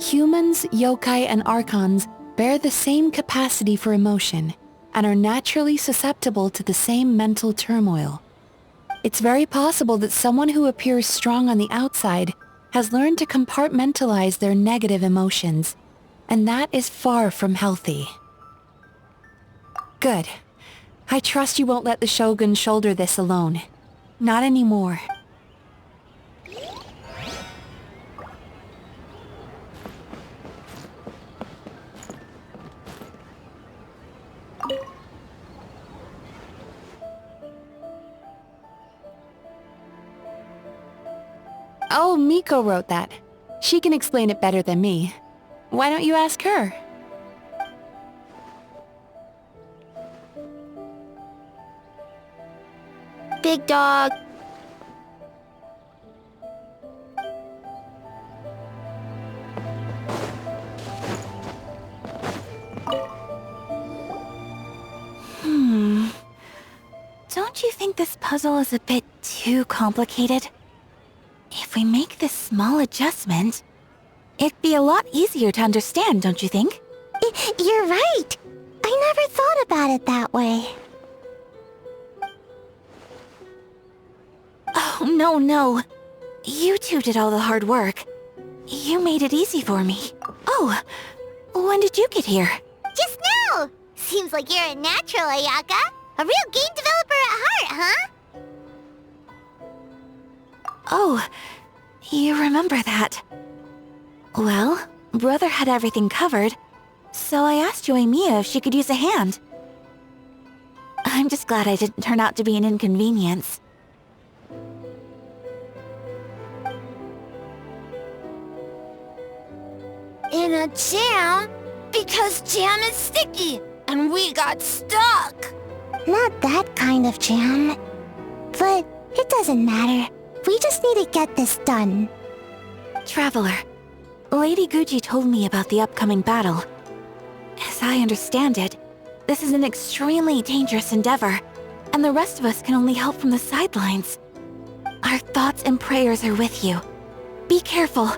Humans, yokai, and archons bear the same capacity for emotion and are naturally susceptible to the same mental turmoil. It's very possible that someone who appears strong on the outside has learned to compartmentalize their negative emotions, and that is far from healthy. Good. I trust you won't let the Shogun shoulder this alone. Not anymore. Oh, Miko wrote that. She can explain it better than me. Why don't you ask her? Big dog. Don't you think this puzzle is a bit too complicated? If we make this small adjustment, it'd be a lot easier to understand, don't you think? You're right. I never thought about it that way. Oh, no. You two did all the hard work. You made it easy for me. Oh, when did you get here? Just now! Seems like you're a natural, Ayaka. A real game developer at heart, huh? Oh, you remember that. Well, Brother had everything covered, so I asked Yoimiya if she could use a hand. I'm just glad I didn't turn out to be an inconvenience. In a jam? Because jam is sticky, and we got stuck. Not that kind of jam. But it doesn't matter. We just need to get this done. Traveler, Lady Guji told me about the upcoming battle. as I understand it, this is an extremely dangerous endeavor, and the rest of us can only help from the sidelines. Our thoughts and prayers are with you. Be careful.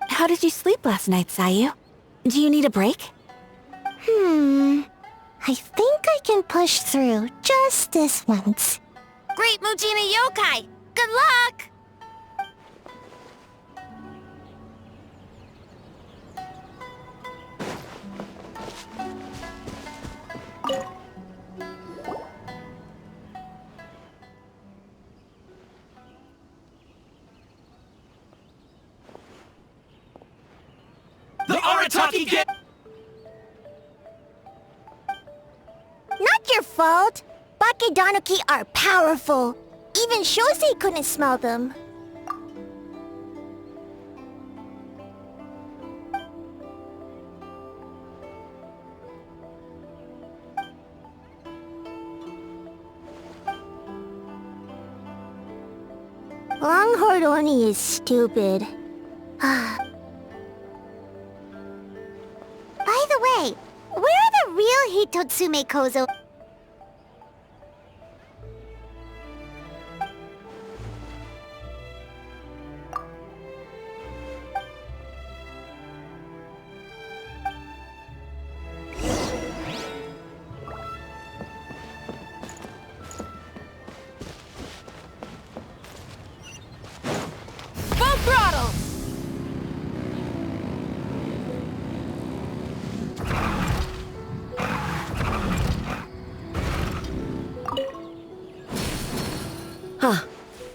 How did you sleep last night, Sayu? Do you need a break? I think I can push through just this once. Great Mujina Yokai! Good luck! The Arataki get... Not your fault. Bakedonuki are powerful. Even Shosei couldn't smell them. Longhorn Oni is stupid. By the way, where are the real Hitotsume Kozo? Full throttle!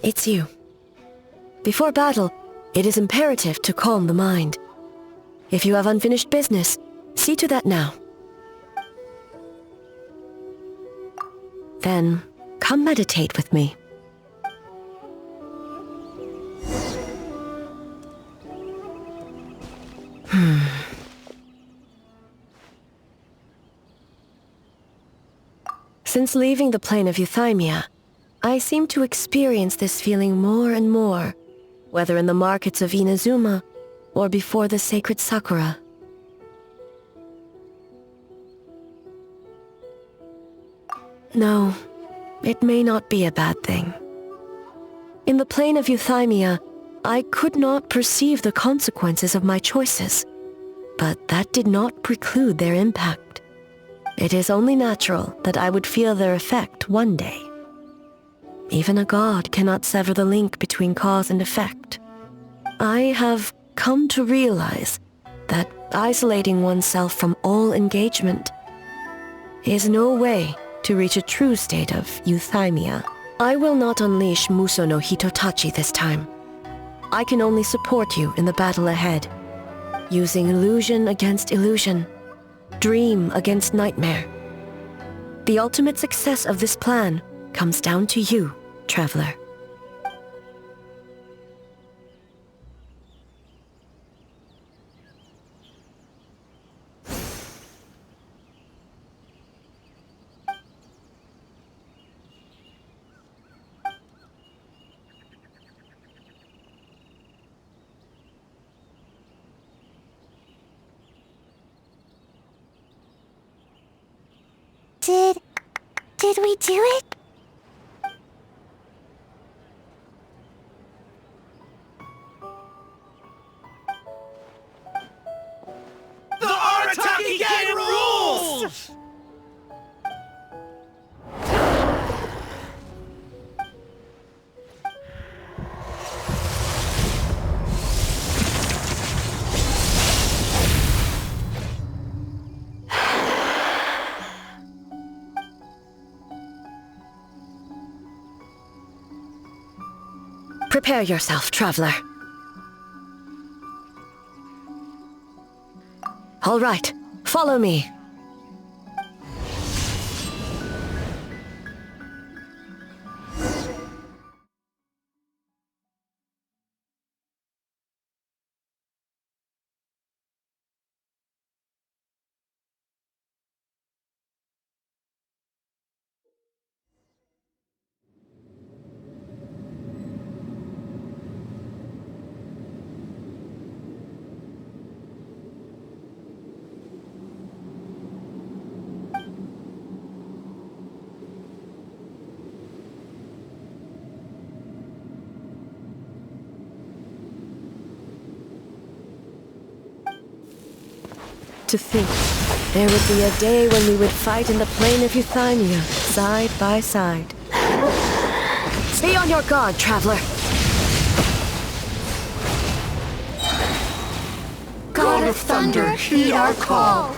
It's you. Before battle, it is imperative to calm the mind. If you have unfinished business, see to that now. Then, come meditate with me. Since leaving the plane of Euthymia, I seem to experience this feeling more and more, whether in the markets of Inazuma or before the sacred Sakura. No, it may not be a bad thing. In the plane of Euthymia, I could not perceive the consequences of my choices, but that did not preclude their impact. It is only natural that I would feel their effect one day. Even a god cannot sever the link between cause and effect. I have come to realize that isolating oneself from all engagement is no way to reach a true state of euthymia. I will not unleash Muso no Hitotachi this time. I can only support you in the battle ahead, using illusion against illusion, dream against nightmare. The ultimate success of this plan comes down to you, traveler. Did we do it? The Arataki game rules! Prepare yourself, traveler. All right, follow me. To think, there would be a day when we would fight in the plain of Euthymia, side by side. Stay on your guard, traveler. God of Thunder, heed our call.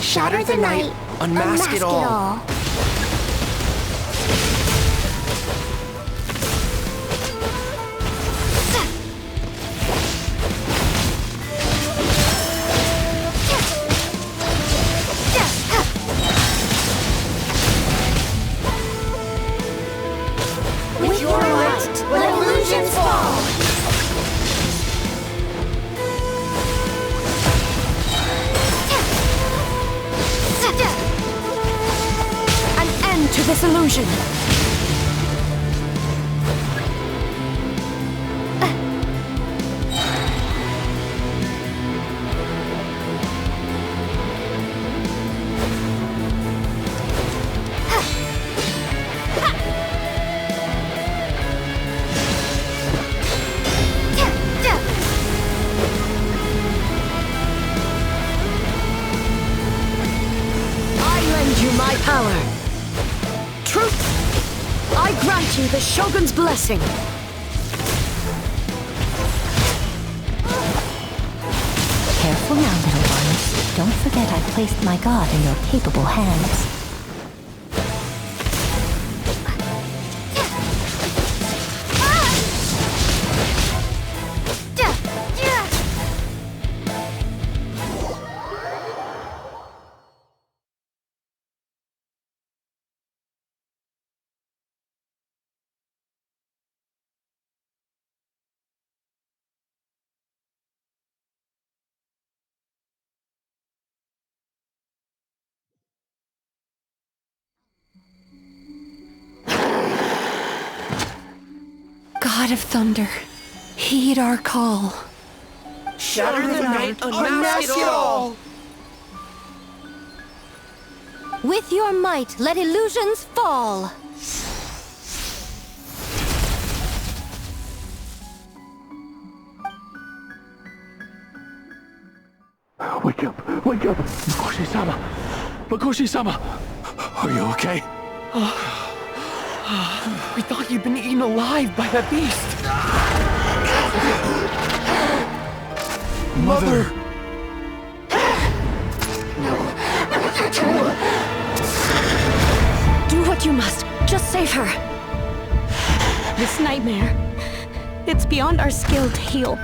Shatter the night, unmask it all. With your might, let illusions fall. To this illusion. I lend you my power. Truth, I grant you the Shogun's blessing. Careful now, little one. Don't forget I placed my god in your capable hands. God of Thunder, heed our call. Shatter the night, unmask it all! With your might, let illusions fall! Wake up! Wake up! Makoshi-sama! Makoshi-sama! Are you okay? We thought you'd been eaten alive by that beast. Mother! Do what you must. Just save her. This nightmare, it's beyond our skill to heal.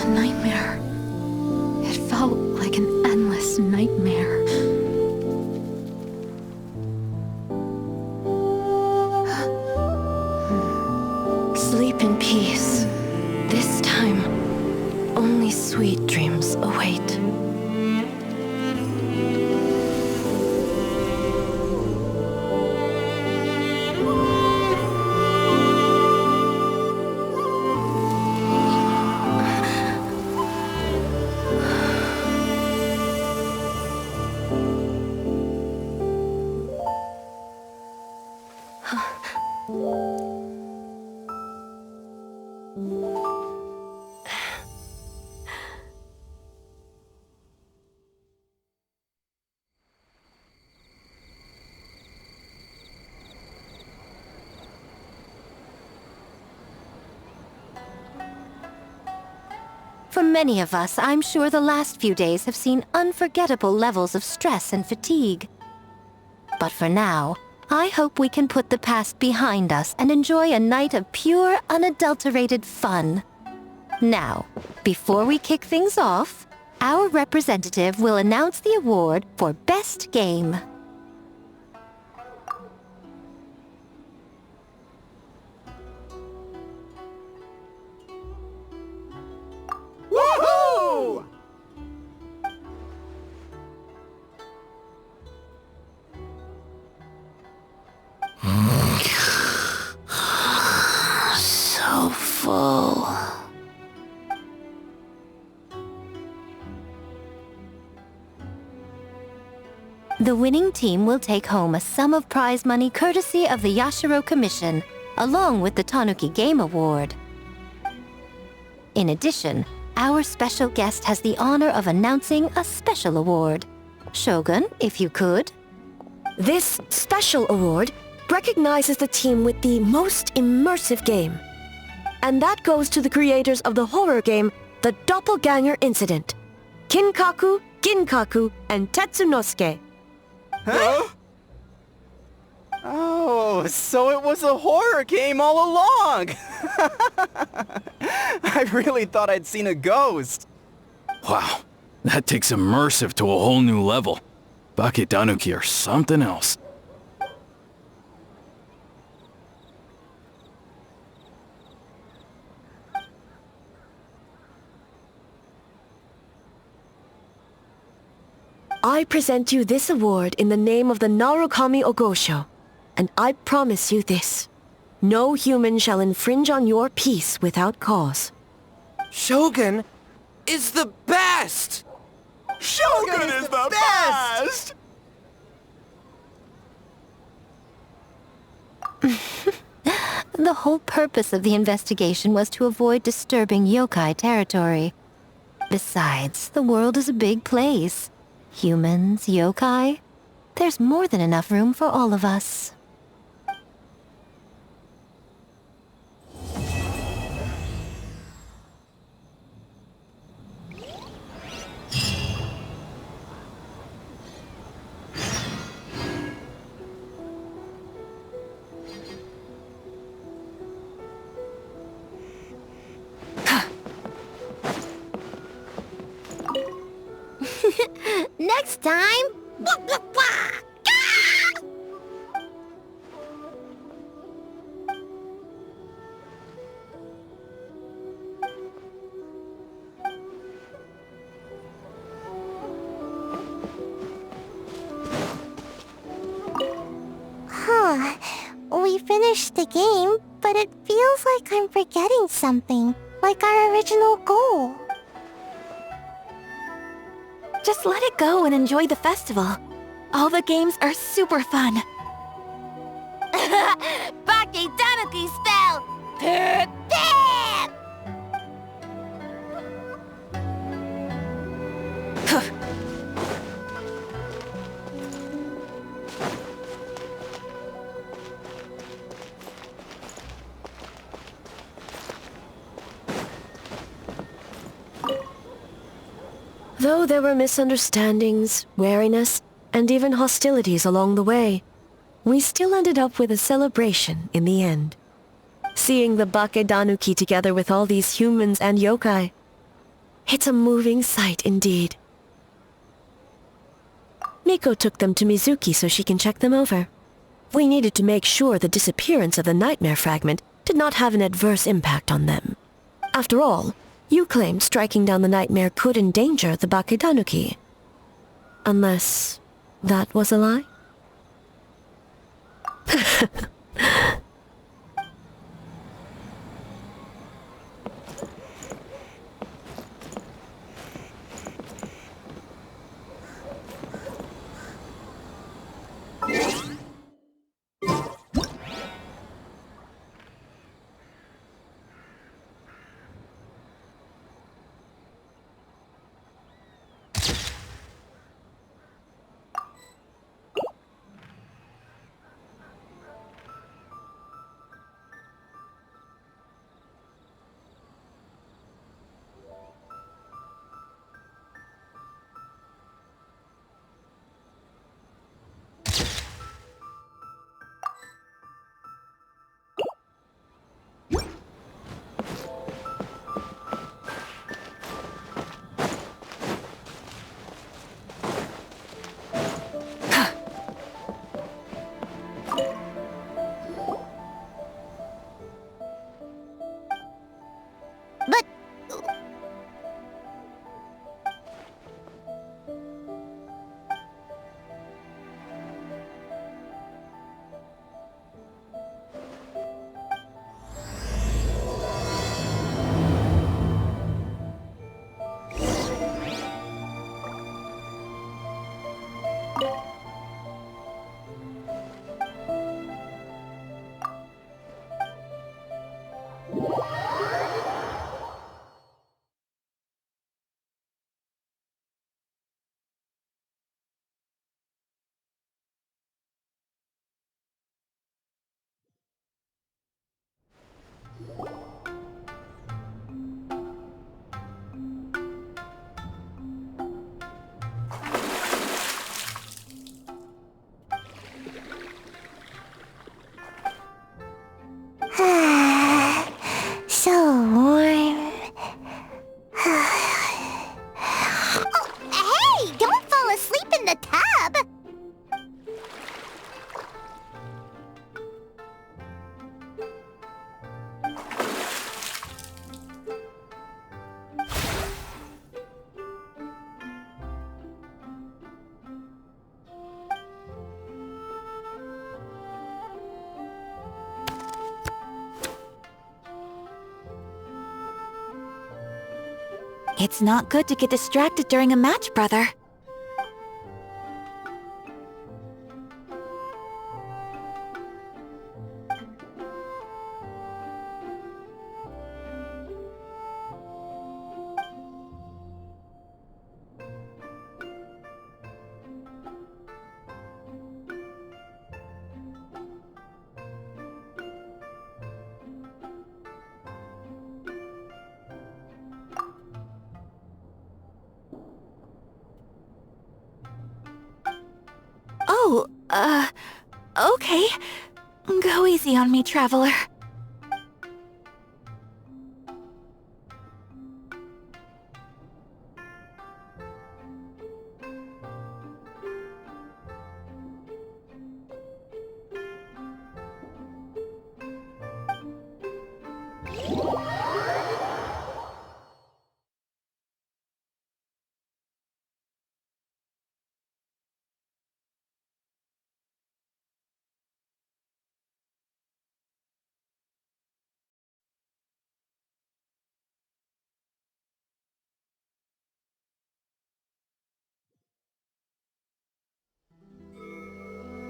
A nightmare. It felt like an endless nightmare. Sleep in peace. This time, only sweet dreams await. For many of us, I'm sure the last few days have seen unforgettable levels of stress and fatigue. But for now, I hope we can put the past behind us and enjoy a night of pure, unadulterated fun. Now, before we kick things off, our representative will announce the award for Best Game. Woohoo! So full. The winning team will take home a sum of prize money courtesy of the Yashiro Commission, along with the Tanuki Game Award. In addition, our special guest has the honor of announcing a special award. Shogun, if you could. This special award recognizes the team with the most immersive game. And that goes to the creators of the horror game, The Doppelganger Incident. Kinkaku, Ginkaku, and Tetsunosuke. Huh? Oh, so it was a horror game all along! I really thought I'd seen a ghost. Wow, that takes immersive to a whole new level. Bakedanuki are something else. I present you this award in the name of the Narukami Ogosho, and I promise you this. No human shall infringe on your peace without cause. Shogun is the best! Shogun is the best! The whole purpose of the investigation was to avoid disturbing yokai territory. Besides, the world is a big place. Humans, yokai, there's more than enough room for all of us. Next time... Huh. We finished the game, but it feels like I'm forgetting something. Like our original goal. Just let it go and enjoy the festival. All the games are super fun. Bakedanuki spell! Bam! Though there were misunderstandings, wariness, and even hostilities along the way, we still ended up with a celebration in the end. Seeing the Bakedanuki together with all these humans and yokai, It's a moving sight indeed. Miko took them to Mizuki so she can check them over. We needed to make sure the disappearance of the nightmare fragment did not have an adverse impact on them. After all, you claimed striking down the nightmare could endanger the Bakedanuki. Unless that was a lie? So warm. Hey, don't fall asleep in the tub. It's not good to get distracted during a match, brother. Oh, okay. Go easy on me, traveler.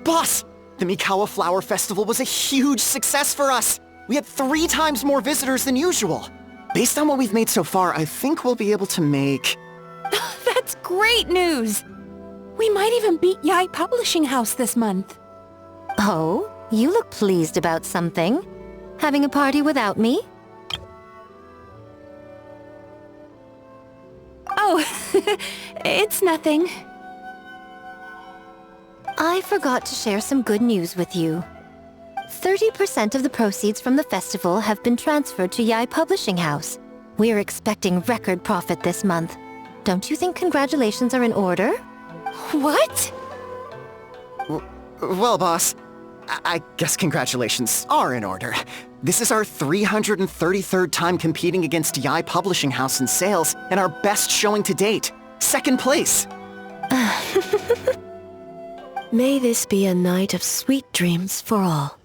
Boss! The Mikawa Flower Festival was a huge success for us! We had 3 times more visitors than usual. Based on what we've made so far, I think we'll be able to make... That's great news! We might even beat Yai Publishing House this month. Oh, you look pleased about something. Having a party without me? Oh, it's nothing. I forgot to share some good news with you. 30% of the proceeds from the festival have been transferred to Yai Publishing House. We're expecting record profit this month. Don't you think congratulations are in order? What? Well, boss, I guess congratulations are in order. This is our 333rd time competing against Yai Publishing House in sales, and our best showing to date. Second place. May this be a night of sweet dreams for all.